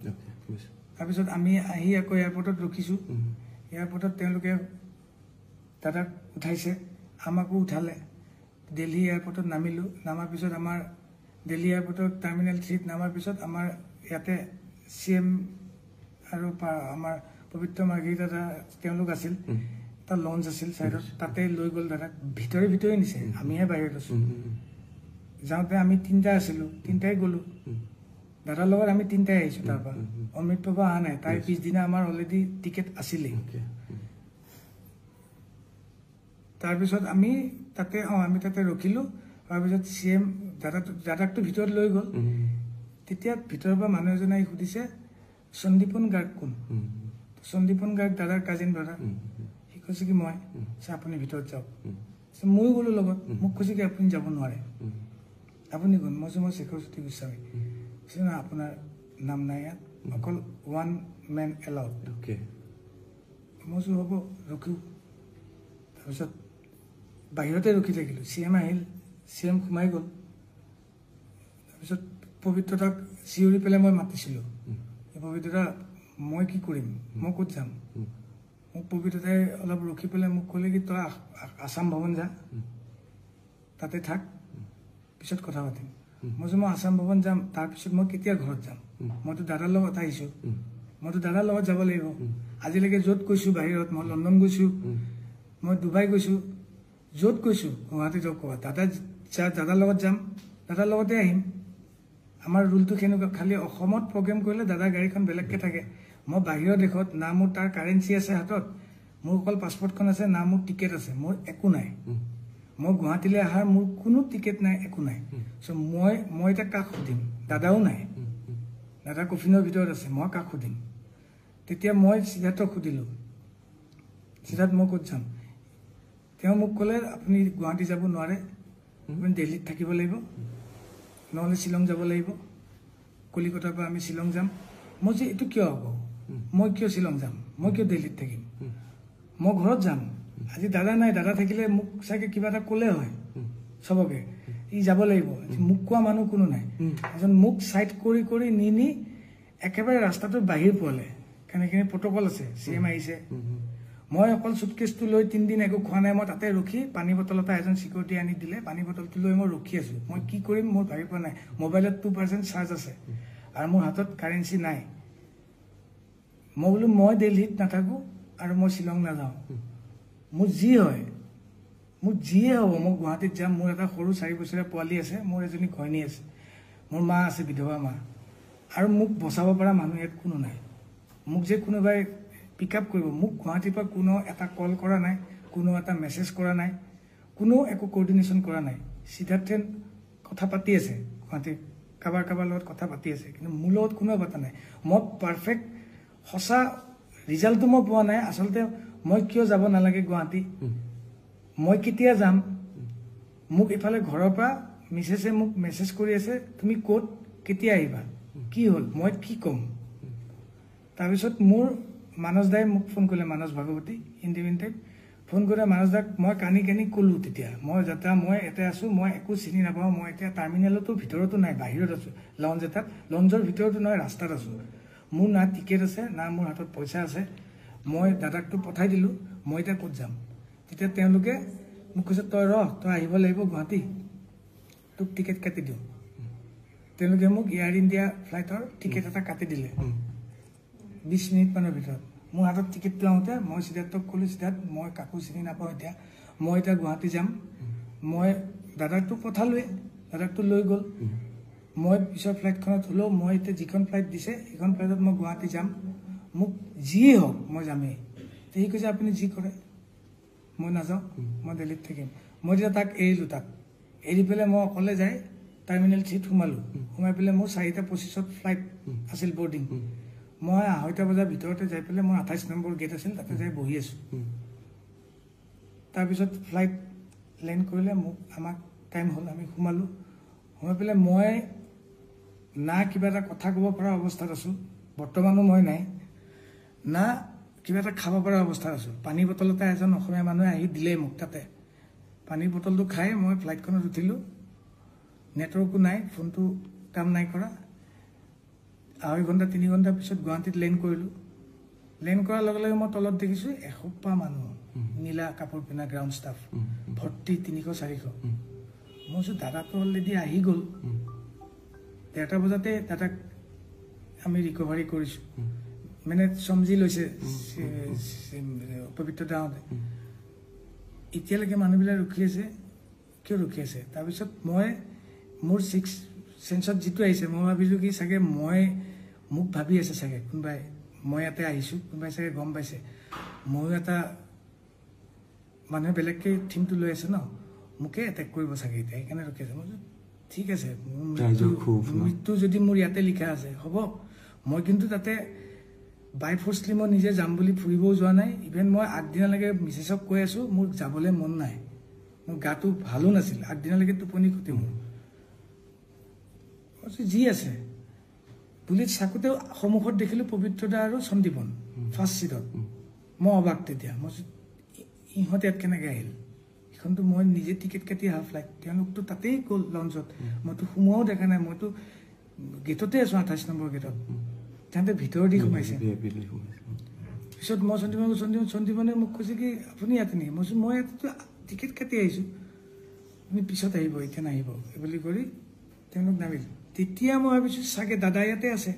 Speaker 1: তাৰপিছত আমি আহি আকৌ এয়াৰপৰ্টত ৰখিছোঁ এয়াৰপৰ্টত তেওঁলোকে দাদাক উঠাইছে আমাকো উঠালে দিল্লী এয়াৰপৰ্টত নামিলোঁ নামাৰ পিছত আমাৰ দিল্লী এয়াৰপৰ্টত টাৰ্মিনেল 3ত নামাৰ পিছত আমাৰ ইয়াতে CM আৰু আমাৰ পবিত্ৰ মাৰ্ঘেৰিটা দাদা তেওঁলোক আছিল এটা লঞ্চ আছিল চাইডত তাতে লৈ গ'ল দাদাক ভিতৰে নিছে আমিহে বাহিৰত আছোঁ যাওঁতে আমি 3টা আছিলোঁ 3টাই গ'লোঁ দাদাৰ লগত আমি 3টাই আহিছোঁ তাৰ পৰা অমৃত প্ৰভা অহা নাই তাই পিছদিনা আমাৰ অলৰেডি টিকেট আছিলেই তাৰপিছত আমি তাতে ৰখিলোঁ তাৰপিছত CM দাদাকটো ভিতৰত লৈ গ'ল তেতিয়া ভিতৰৰ পৰা মানুহ এজনে সুধিছে সন্দীপন গাৰ্গ কোন সন্দীপন গাৰ্গ দাদাৰ কাজিন ব্ৰাদাৰ সি কৈছে কি মই আপুনি ভিতৰত যাওক ময়ো গ'লো লগত মোক কৈছে কি আপুনি যাব নোৱাৰে আপুনি কোন মই শেখৰ জ্যোতি গোস্বামী না আপোনাৰ নাম নাই ইয়াত অকল 1 man allowed মই হ'ব ৰখিও তাৰপিছত বাহিৰতে ৰখি থাকিলোঁ CM আহিল CM সোমাই গ'ল তাৰপিছত পবিত্ৰতাক চিঞৰি পেলাই মই মাতিছিলোঁ পবিত্ৰতা মই কি কৰিম মই ক'ত যাম মোক পবিত্ৰতাই অলপ ৰখি পেলাই মোক ক'লে কি তই আসাম ভৱন যা তাতে থাক পিছত কথা পাতিম মই আসাম ভৱন যাম তাৰপিছত মই কেতিয়া ঘৰত যাম মইতো দাদাৰ লগত আহিছোঁ মইতো দাদাৰ লগত যাব লাগিব আজিলৈকে য'ত গৈছোঁ বাহিৰত মই লণ্ডন গৈছোঁ মই ডুবাই গৈছোঁ য'ত গৈছোঁ গুৱাহাটী যাওক ক'বা দাদাৰ লগত যাম দাদাৰ লগতে আহিম আমাৰ ৰুলটো সেনেকুৱা খালি অসমত প্ৰগ্ৰেম কৰিলে দাদাৰ গাড়ীখন বেলেগকৈ থাকে মই বাহিৰৰ দেশত না মোৰ তাৰ কাৰেঞ্চি আছে হাতত মোৰ অকল পাছপৰ্টখন আছে না মোৰ টিকেট আছে মোৰ একো নাই মই গুৱাহাটীলৈ অহাৰ মোৰ কোনো টিকেট নাই একো নাই চ' মই এতিয়া কাক সুধিম দাদাও নাই দাদা কফিনৰ ভিতৰত আছে মই কাক সুধিম তেতিয়া মই সিদ্ধাৰ্থক সুধিলোঁ সিদ্ধাৰ্থ মই ক'ত যাম তেওঁ মোক ক'লে আপুনি গুৱাহাটী যাব নোৱাৰে আপুনি দিল্লীত থাকিব লাগিব নহ'লে শ্বিলং যাব লাগিব কলিকতাৰ পৰা আমি শ্বিলং যাম মই যে এইটো কিয় হ'ব মই কিয় শ্বিলং যাম মই কিয় দিল্লীত থাকিম মই ঘৰত যাম আজি দাদা নাই দাদা থাকিলে মোক চাগে কিবা এটা ক'লে হয় চবকে ই যাব লাগিব মোক কোৱা মানুহ কোনো নাই এজন মোক চাইড কৰি নি একেবাৰে ৰাস্তাটো বাহিৰ পোৱালে কেনেকৈ প্ৰট'কল আছে CM আহিছে মই অকল চুটকেছটো লৈ 3 দিন একো খোৱা নাই মই তাতে ৰখি পানী বটল এটা এজন চিকিউৰিটি আনি দিলে পানী বটলটো লৈ মই ৰখি আছোঁ মই কি কৰিম মোৰ ভাবি পোৱা নাই মোবাইলত 2% চাৰ্জ আছে আৰু মোৰ হাতত কাৰেঞ্চি নাই মই বোলো মই দিল্লীত নাথাকোঁ আৰু মই শ্বিলং নাযাওঁ মোৰ যিয়ে হ'ব মই গুৱাহাটীত যাম মোৰ এটা সৰু 4 বছৰীয়া পোৱালি আছে মোৰ এজনী ঘৈণী আছে মোৰ মা আছে বিধৱা মা আৰু মোক বচাব পৰা মানুহ ইয়াত কোনো নাই মোক যে কোনোবাই পিক আপ কৰিব মোক গুৱাহাটীৰ পৰা কোনো এটা কল কৰা নাই কোনো এটা মেছেজ কৰা নাই কোনো একো কোঅৰ্ডিনেশ্যন কৰা নাই সিদ্ধাৰ্থে কথা পাতি আছে গুৱাহাটীত কাৰোবাৰ লগত কথা পাতি আছে কিন্তু মোৰ লগত কোনো কথা নাই মই পাৰফেক্ট সঁচা ৰিজাল্টটো মই পোৱা নাই আচলতে মই কিয় যাব নালাগে গুৱাহাটী মই কেতিয়া যাম মোক ইফালে ঘৰৰ পৰা মিছেছে মোক মেছেজ কৰি আছে তুমি ক'ত কেতিয়া আহিবা কি হ'ল মই কি ক'ম তাৰপিছত মোৰ মানস দাই মোক ফোন কৰিলে মানস ভাগৱতী ইণ্ডিপেণ্ডেণ্ট ফোন কৰি মানস দাক মই কানি ক'লোঁ তেতিয়া মই যাত্ৰা মই এতে আছোঁ মই একো চিনি নাপাওঁ মই এতিয়া টাৰ্মিনেলতো ভিতৰতো নাই বাহিৰত আছোঁ লঞ্চ এটাত লঞ্চৰ ভিতৰতো নহয় ৰাস্তাত আছোঁ মোৰ না টিকেট আছে না মোৰ হাতত পইচা আছে মই দাদাকটো পঠাই দিলোঁ মই এতিয়া ক'ত যাম তেতিয়া তেওঁলোকে মোক কৈছে তই আহিব লাগিব গুৱাহাটী তোক টিকেট কাটি দিওঁ তেওঁলোকে মোক এয়াৰ ইণ্ডিয়া ফ্লাইটৰ টিকেট এটা কাটি দিলে 20 মিনিটমানৰ ভিতৰত মোৰ হাতত টিকেটটো আহোঁতে মই সিদ্ধাৰ্থক ক'লোঁ সিদ্ধাৰ্থ মই কাকো চিনি নাপাওঁ এতিয়া মই এতিয়া গুৱাহাটী যাম মই দাদাকটো পঠালোৱে দাদাকটো লৈ গ'ল মই পিছৰ ফ্লাইটখনত হ'লেও মই এতিয়া যিখন ফ্লাইট দিছে সেইখন ফ্লাইটত মই গুৱাহাটী যাম মোক যিয়ে হওক মই যামেই সি কৈছে আপুনি যি কৰে মই নাযাওঁ মই দিল্লীত থাকিম মই যেতিয়া তাক এৰিলোঁ তাক এৰি পেলাই মই অকলে যাই টাৰ্মিনেল 3 সোমালোঁ সোমাই পেলাই মোৰ 4:25 ফ্লাইট আছিল বৰ্ডিং মই 2:30 বজাৰ ভিতৰতে যাই পেলাই মোৰ 28 নম্বৰ গেট আছিল তাতে যাই বহি আছোঁ তাৰপিছত ফ্লাইট লেণ্ড কৰিলে মোক আমাক টাইম হ'ল আমি সোমালোঁ সোমাই পেলাই মই না কিবা এটা কথা ক'ব পৰা অৱস্থাত আছোঁ বৰ্তমানো মই নাই না কিবা এটা খাব পৰা অৱস্থাত আছোঁ পানী বটল এটা এজন অসমীয়া মানুহে আহি দিলে মোক তাতে পানী বটলটো খাই মই ফ্লাইটখনত উঠিলোঁ নেটৱৰ্কো নাই ফোনটো কাম নাই কৰা 2.5 ঘণ্টা 3 ঘণ্টা পিছত গুৱাহাটীত লেণ্ড কৰিলোঁ লেণ্ড কৰাৰ লগে লগে মই তলত দেখিছোঁ এসোপা মানুহ নীলা কাপোৰ পিন্ধা গ্ৰাউণ্ড ষ্টাফ ভৰ্তি 300-400 মই কৈছোঁ দাদাটো অলৰেডি আহি গ'ল 1:30 বজাতে দাদাক আমি ৰিকভাৰী কৰিছোঁ মানে সমজি লৈছে পবিত্ৰ দাহঁতে এতিয়ালৈকে মানুহবিলাক ৰখি আছে কিয় ৰখি আছে তাৰপিছত মই মোৰ 6 সেন্সত যিটো আহিছে মই ভাবিছোঁ কি চাগে মোক ভাবি আছে চাগে কোনোবাই মই ইয়াতে আহিছোঁ কোনোবাই চাগে গম পাইছে ময়ো এটা মানুহে বেলেগকৈ থিমটো লৈ আছে ন মোকে এটেক কৰিব চাগে এতিয়া সেইকাৰণে ৰখি আছে মই ঠিক আছে মৃত্যু যদি মোৰ ইয়াতে লিখা আছে হ'ব মই কিন্তু তাতে বাই ফৰ্চলি মই নিজে যাম বুলি ফুৰিবও যোৱা নাই ইভেন মই আগদিনালৈকে মিছেছক কৈ আছোঁ মোৰ যাবলৈ মন নাই মোৰ গাটো ভালো নাছিল আগদিনালৈকে টোপনি ক্ষতি মোৰ যি আছে পুলিচ চাকোতে সন্মুখত দেখিলোঁ পবিত্ৰদা আৰু সন্দীপন ফাৰ্ষ্ট ছিটত মই অবাক তেতিয়া মই ইহঁতে ইয়াত কেনেকৈ আহিল এইখনতো মই নিজে টিকেট কাটি অহা ফ্লাইট তেওঁলোকতো তাতেই গ'ল লঞ্চত মইতো সোমোৱাও দেখা নাই মইতো গেটতে আছোঁ 28 নম্বৰ গেটত তাহাঁতে ভিতৰৰ দি সোমাইছে পিছত মই সন্দীপনে মোক কৈছে কি আপুনি ইয়াতে নেকি মই কৈছোঁ মই ইয়াতেতো টিকেট কাটি আহিছোঁ আপুনি পিছত আহিব এতিয়া নাহিব এই বুলি কৰি তেওঁলোক নামিল তেতিয়া মই ভাবিছোঁ চাগে দাদা ইয়াতে আছে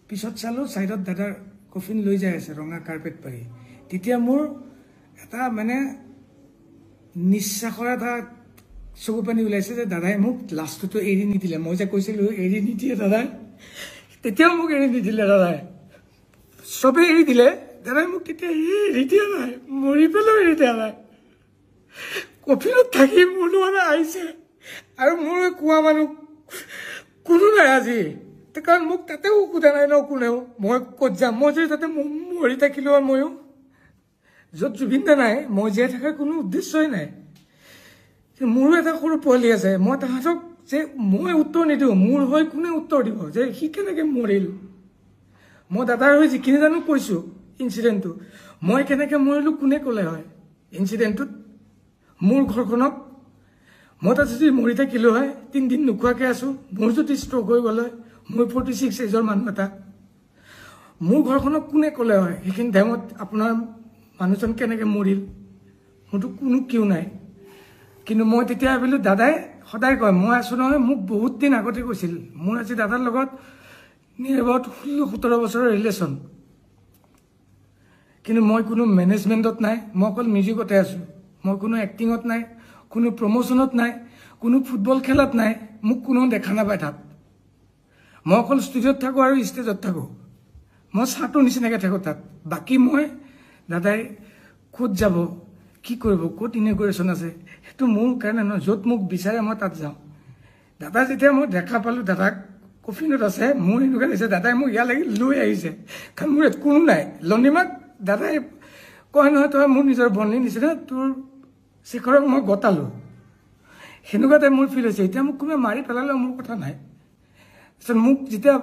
Speaker 1: পিছত চালোঁ ছাইডত দাদাৰ কফিন লৈ যাই আছে ৰঙা কাৰ্পেট পাৰি তেতিয়া মোৰ এটা মানে নিশ্বাসৰ এটা চকু পানী ওলাইছে যে দাদাই মোক লাষ্টটো এৰি নিদিলে মই যে কৈছিলোঁ এৰি নিদিয়ে দাদাই তেতিয়াও মোক এৰি নিদিলে দাদাই চবেই এৰি দিলে দাদাই মোক তেতিয়া এৰি দিয়া নাই মৰি পেলাও এৰি দিয়া নাই কফিনত থাকি মোৰ মানে আহিছে আৰু মোৰ কোৱা মানুহ কোনো নাই আজি কাৰণ মোক তাতেও সোধা নাই ন কোনেও মই ক'ত যাম মই যদি তাতে মৰি থাকিলোঁ আৰু ময়ো য'ত জুবিন দা নাই মই জীয়াই থকাৰ কোনো উদ্দেশ্যই নাই মোৰো এটা সৰু পোৱালি আছে মই তাহাঁতক যে মই উত্তৰ নিদিওঁ মোৰ হৈ কোনে উত্তৰ দিব যে সি কেনেকৈ মৰিল মই দাদাৰ হৈ যিখিনি জানো কৈছোঁ ইনচিডেণ্টটো মই কেনেকৈ মৰিলোঁ কোনে ক'লে হয় ইনচিডেণ্টটোত মোৰ ঘৰখনক মই তাত যদি মৰি থাকিলোঁ হয় 3 দিন নোখোৱাকৈ আছোঁ মোৰ যদি ষ্ট্ৰক হৈ গ'ল হয় মই 46 এজৰ মানুহ এটা মোৰ ঘৰখনক কোনে ক'লে হয় সেইখিনি টাইমত আপোনাৰ মানুহজন কেনেকৈ মৰিল মোৰতো কোনো কিয় নাই কিন্তু মই তেতিয়া ভাবিলোঁ দাদাই সদায় কয় মই আছোঁ নহয় মোক বহুত দিন আগতে কৈছিল মোৰ আজি দাদাৰ লগত নিয়েৰ 16-17 বছৰৰ ৰিলেশ্যন কিন্তু মই কোনো মেনেজমেণ্টত নাই মই অকল মিউজিকতে আছোঁ মই কোনো এক্টিঙত নাই কোনো প্ৰমোশ্যনত নাই কোনো ফুটবল খেলত নাই মোক কোনো দেখা নাপায় তাত মই অকল ষ্টুডিঅ'ত থাকোঁ আৰু ষ্টেজত থাকোঁ মই চাহটোৰ নিচিনাকৈ থাকোঁ তাত বাকী মই দাদাই ক'ত যাব কি কৰিব ক'ত ইনগ্ৰেশ্যন আছে সেইটো মোৰ কাৰণে নহয় য'ত মোক বিচাৰে মই তাত যাওঁ দাদা যেতিয়া মই দেখা পালোঁ দাদাক কফিনত আছে মোৰ এনেকুৱা লাগিছে দাদাই মোক ইয়ালৈকে লৈ আহিছে কাৰণ মোৰ ইয়াত কোনো নাই লণ্ডিমাক দাদাই কয় নহয় তই মোৰ নিজৰ বন্ধুৰ নিচিনা তোৰ শেখৰক মই গতালোঁ সেনেকুৱা টাইপ মোৰ ফিল হৈছে এতিয়া মোক কোনোবাই মাৰি পেলালেও মোৰ কথা নাই মোক যেতিয়া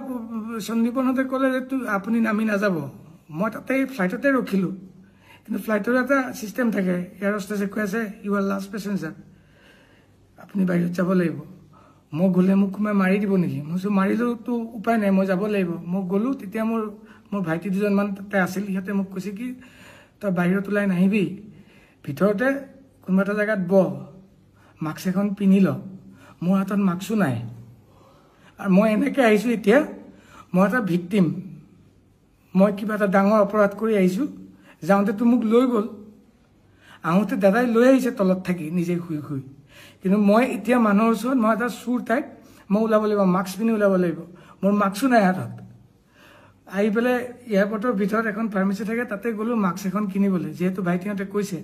Speaker 1: সন্দীপনহঁতে ক'লে যে আপুনি নামি নাযাব, মই তাতে ফ্লাইটতে ৰখিলোঁ। কিন্তু ফ্লাইটৰ এটা চিষ্টেম থাকে, এয়াৰ হোষ্টেছে কৈ আছে ইউ আৰ লাষ্ট পেচেঞ্জাৰ, আপুনি বাহিৰত যাব লাগিব। মই গ'লে মোক কোনোবাই মাৰি দিব নেকি? মই কৈছোঁ মাৰিলেওতো উপায় নাই, মই যাব লাগিব। মই গ'লোঁ, তেতিয়া মোৰ ভাইটি দুজনমান তাতে আছিল। সিহঁতে মোক কৈছে কি তই বাহিৰত ওলাই নাহিবি, ভিতৰতে কোনোবা এটা জেগাত বহ, মাস্ক এখন পিন্ধি ল। মোৰ হাতত মাস্কো নাই, আৰু মই এনেকৈ আহিছোঁ এতিয়া, মই এটা ভিক্টিম, মই কিবা এটা ডাঙৰ অপৰাধ কৰি আহিছোঁ। যাওঁতেতো মোক লৈ গ'ল, আহোঁতে দাদাই লৈ আহিছে তলত থাকি নিজে শুই শুই। কিন্তু মই এতিয়া মানুহৰ ওচৰত মই এটা চুৰ টাইপ, মই ওলাব লাগিব, মাস্ক পিন্ধি ওলাব লাগিব। মোৰ মাস্কো নাই হাতত। আহি পেলাই এয়াৰপৰ্টৰ ভিতৰত এখন ফাৰ্মাচী থাকে, তাতে গ'লোঁ মাস্ক এখন কিনিবলৈ। যিহেতু ভাইটিহঁতে কৈছে,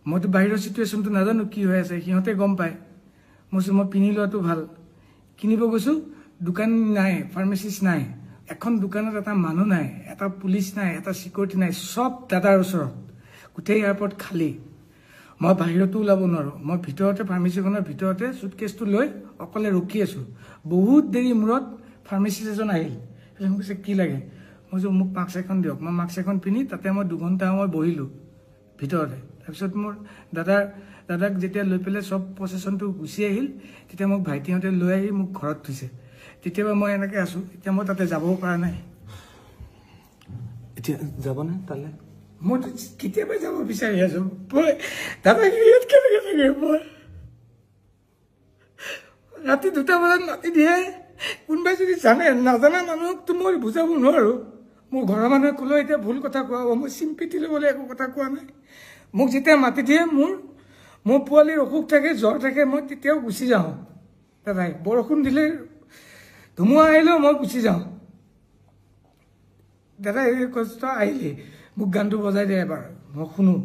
Speaker 1: মইতো বাহিৰৰ চিটুৱেশ্যনটো নাজানো কি হৈ আছে, সিহঁতে গম পায়। মই কৈছোঁ মই পিন্ধি লোৱাটো ভাল। কিনিব গৈছোঁ, দোকান নাই, ফাৰ্মাচিষ্ট নাই, এখন দোকানত এটা মানুহ নাই, এটা পুলিচ নাই, এটা চিকিউৰিটি নাই, চব দাদাৰ ওচৰত। গোটেই এয়াৰপৰ্ট খালী। মই বাহিৰতো ওলাব নোৱাৰোঁ। মই ভিতৰতে ফাৰ্মাচীখনৰ ভিতৰতে চুটকেছটো লৈ অকলে ৰখি আছোঁ। বহুত দেৰি মূৰত ফাৰ্মাচিষ্ট এজন আহিল, কৈছে কি লাগে? মই কৈছোঁ মোক মাস্ক এখন দিয়ক। মই মাস্ক এখন পিন্ধি তাতে মই 2 ঘণ্টা সময় বহিলোঁ ভিতৰতে। তাৰপিছত মোৰ দাদাক যেতিয়া লৈ পেলাই চব প্ৰচেছনটো গুচি আহিল, তেতিয়া মোক ভাইটিহঁতে লৈ আহি মোক ঘৰত থৈছে। তেতিয়াবা মই এনেকৈ আছোঁ। এতিয়া মই তাতে যাবও পৰা নাই।
Speaker 2: এতিয়া যাবনে তালৈ?
Speaker 1: মই কেতিয়াবা যাব বিচাৰি আছোঁ। মই দাদাক ইয়াত কেনেকৈ থাকে? মই ৰাতি 2টা বজাত মাতি দিয়ে। কোনোবাই যদি জানে, নাজানা মানুহকতো মই বুজাব নোৱাৰোঁ। মোৰ ঘৰৰ মানুহে ক'লেও এতিয়া ভুল কথা কোৱা হ'ব, মই চিম্পিটি ল'বলৈ একো কথা কোৱা নাই। মোক যেতিয়া মাতি দিয়ে, মোৰ পোৱালীৰ অসুখ থাকে, জ্বৰ থাকে, মই তেতিয়াও গুচি যাওঁ। দাদাই বৰষুণ দিলে, ধুমুহা আহিলেও মই গুচি যাওঁ। দাদাই এই কষ্ট আহিলে মোক গানটো বজাই দিয়ে এবাৰ, মই শুনো।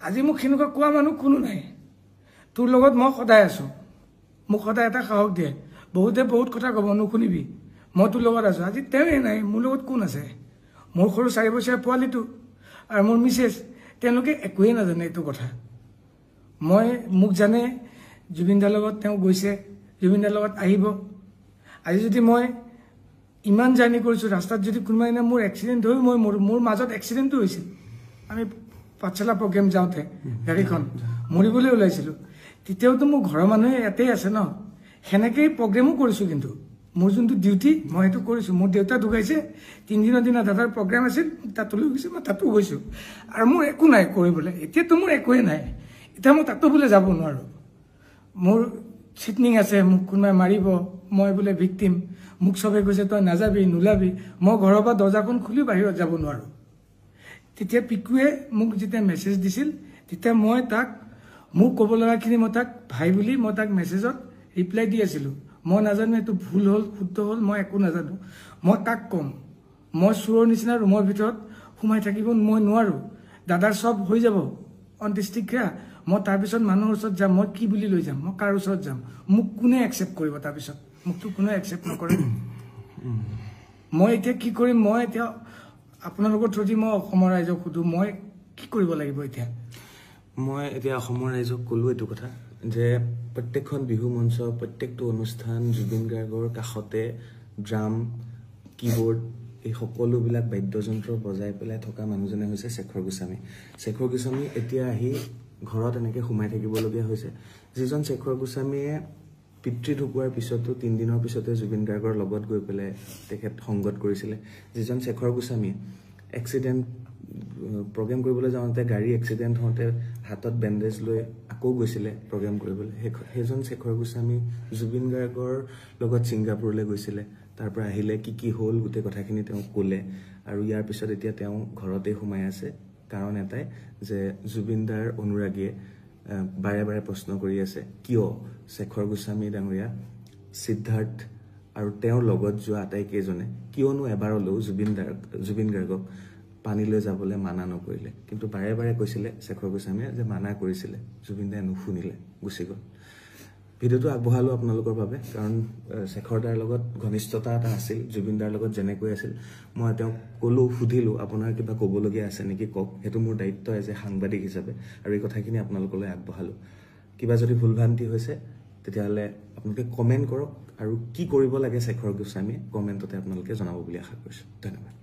Speaker 1: আজি মোক সেনেকুৱা কোৱা মানুহ কোনো নাই। তোৰ লগত মই সদায় আছোঁ, মোক সদায় এটা সাহস দিয়ে। বহুতে বহুত কথা ক'ব, নুশুনিবি, মই তোৰ লগত আছোঁ। আজি তেওঁৱেই নাই, মোৰ লগত কোন আছে? মোৰ সৰু 4 বছৰীয়া পোৱালিটো আৰু মোৰ মিছেছ, তেওঁলোকে একোৱেই নাজানে এইটো কথা। মোক জানে, জুবিনদাৰ লগত তেওঁ গৈছে, জুবিনদাৰ লগত আহিব। আজি যদি মই ইমান জাৰ্ণি কৰিছোঁ, ৰাস্তাত যদি কোনোবা দিনা মোৰ এক্সিডেণ্ট হৈ মোৰ মাজত এক্সিডেণ্টটো হৈছিল। আমি পাঠশালা প্ৰগ্ৰেম যাওঁতে গাড়ীখন মৰিবলৈ ওলাইছিলোঁ। তেতিয়াওতো মোৰ ঘৰৰ মানুহে ইয়াতেই আছে ন, সেনেকেই প্ৰগ্ৰেমো কৰিছোঁ। কিন্তু মোৰ যোনটো ডিউটি মই সেইটো কৰিছোঁ। মোৰ দেউতা ঢুকাইছে, 3 দিনৰ দিনা দাদাৰ প্ৰগ্ৰেম আছিল, তাতো লৈ গৈছোঁ, মই তাতো গৈছোঁ। আৰু মোৰ একো নাই কৰিবলৈ। এতিয়াতো মোৰ একোৱেই নাই। এতিয়া মই তাতো বোলে যাব নোৱাৰোঁ। মোৰ চিটনিং আছে, মোক কোনোবাই মাৰিব, মই বোলে ভিক্টিম। মোক চবে কৈছে তই নাযাবি, নোলাবি। মই ঘৰৰ পৰা দৰ্জাখন খুলি বাহিৰত যাব নোৱাৰোঁ। তেতিয়া পিকুৱে মোক যেতিয়া মেছেজ দিছিল, তেতিয়া মই তাক মোক ক'ব লগাখিনি মই তাক ভাই বুলি মই তাক মেছেজত ৰিপ্লাই দি আছিলোঁ। মই নাজানো এইটো ভুল হ'ল শুদ্ধ হ'ল, মই একো নাজানো। মই তাক ক'ম, মই চোৰৰ নিচিনা ৰুমৰ ভিতৰত সোমাই থাকিব মই নোৱাৰোঁ। দাদাৰ চব হৈ যাব অন্ত্যেষ্টিক্ৰিয়া, মই তাৰপিছত মানুহৰ ওচৰত যাম। মই কি বুলি লৈ যাম? মই কাৰ ওচৰত যাম? মোক কোনে একচেপ্ট কৰিব? তাৰপিছত মোকতো কোনে একচেপ্ট নকৰে। মই এতিয়া কি কৰিম? মই এতিয়া আপোনালোকৰ থ্ৰুদি মই অসমৰ ৰাইজক সুধোঁ, মই কি কৰিব লাগিব এতিয়া?
Speaker 2: মই এতিয়া অসমৰ ৰাইজক ক'লোঁ এইটো কথা যে প্ৰত্যেকখন বিহু মঞ্চ, প্ৰত্যেকটো অনুষ্ঠান জুবিন গাৰ্গৰ কাষতে ড্ৰাম, কীবৰ্ড, এই সকলোবিলাক বাদ্যযন্ত্ৰ বজাই পেলাই থকা মানুহজনে হৈছে শেখৰ গোস্বামী। শেখৰ গোস্বামী এতিয়া আহি ঘৰত এনেকৈ সোমাই থাকিবলগীয়া হৈছে। যিজন শেখৰ গোস্বামীয়ে পিতৃ ঢুকোৱাৰ পিছতো 3 দিনৰ পিছতে জুবিন গাৰ্গৰ লগত গৈ পেলাই তেখেত সংগত কৰিছিলে। যিজন শেখৰ গোস্বামীয়ে এক্সিডেণ্ট প্ৰগ্ৰেম কৰিবলৈ যাওঁতে গাড়ী এক্সিডেণ্ট হওঁতে হাতত বেণ্ডেজ লৈ আকৌ গৈছিলে প্ৰগ্ৰেম কৰিবলৈ, সেইজন শেখৰ গোস্বামী জুবিন গাৰ্গৰ লগত ছিংগাপুৰলৈ গৈছিলে। তাৰ পৰা আহিলে, কি হ'ল গোটেই কথাখিনি তেওঁ ক'লে। আৰু ইয়াৰ পিছত এতিয়া তেওঁ ঘৰতে সোমাই আছে। কাৰণ এটাই যে জুবিনদাৰ অনুৰাগীয়ে বাৰে বাৰে প্ৰশ্ন কৰি আছে, কিয় শেখৰ গোস্বামী ডাঙৰীয়া, সিদ্ধাৰ্থ আৰু তেওঁৰ লগত যোৱা আটাইকেইজনে কিয়নো এবাৰলৈও জুবিন গাৰ্গক পানীলৈ যাবলৈ মানা নকৰিলে? কিন্তু বাৰে বাৰে কৈছিলে শেখৰ গোস্বামীয়ে যে মানা কৰিছিলে, জুবিন দাই নুশুনিলে, গুচি গ'ল। ভিডিঅ'টো আগবঢ়ালোঁ আপোনালোকৰ বাবে, কাৰণ শেখৰ দাৰ লগত ঘনিষ্ঠতা এটা আছিল। জুবিন দাৰ লগত যেনেকৈ আছিল, মই তেওঁক ক'লোঁ, সুধিলোঁ আপোনাৰ কিবা ক'বলগীয়া আছে নেকি, কওক। সেইটো মোৰ দায়িত্ব এজ এ সাংবাদিক হিচাপে, আৰু এই কথাখিনি আপোনালোকলৈ আগবঢ়ালোঁ। কিবা যদি ভুল ভ্ৰান্তি হৈছে তেতিয়াহ'লে আপোনালোকে কমেণ্ট কৰক আৰু কি কৰিব লাগে শেখৰ গোস্বামীয়ে কমেণ্টতে আপোনালোকে জনাব বুলি আশা কৰিছোঁ। ধন্যবাদ।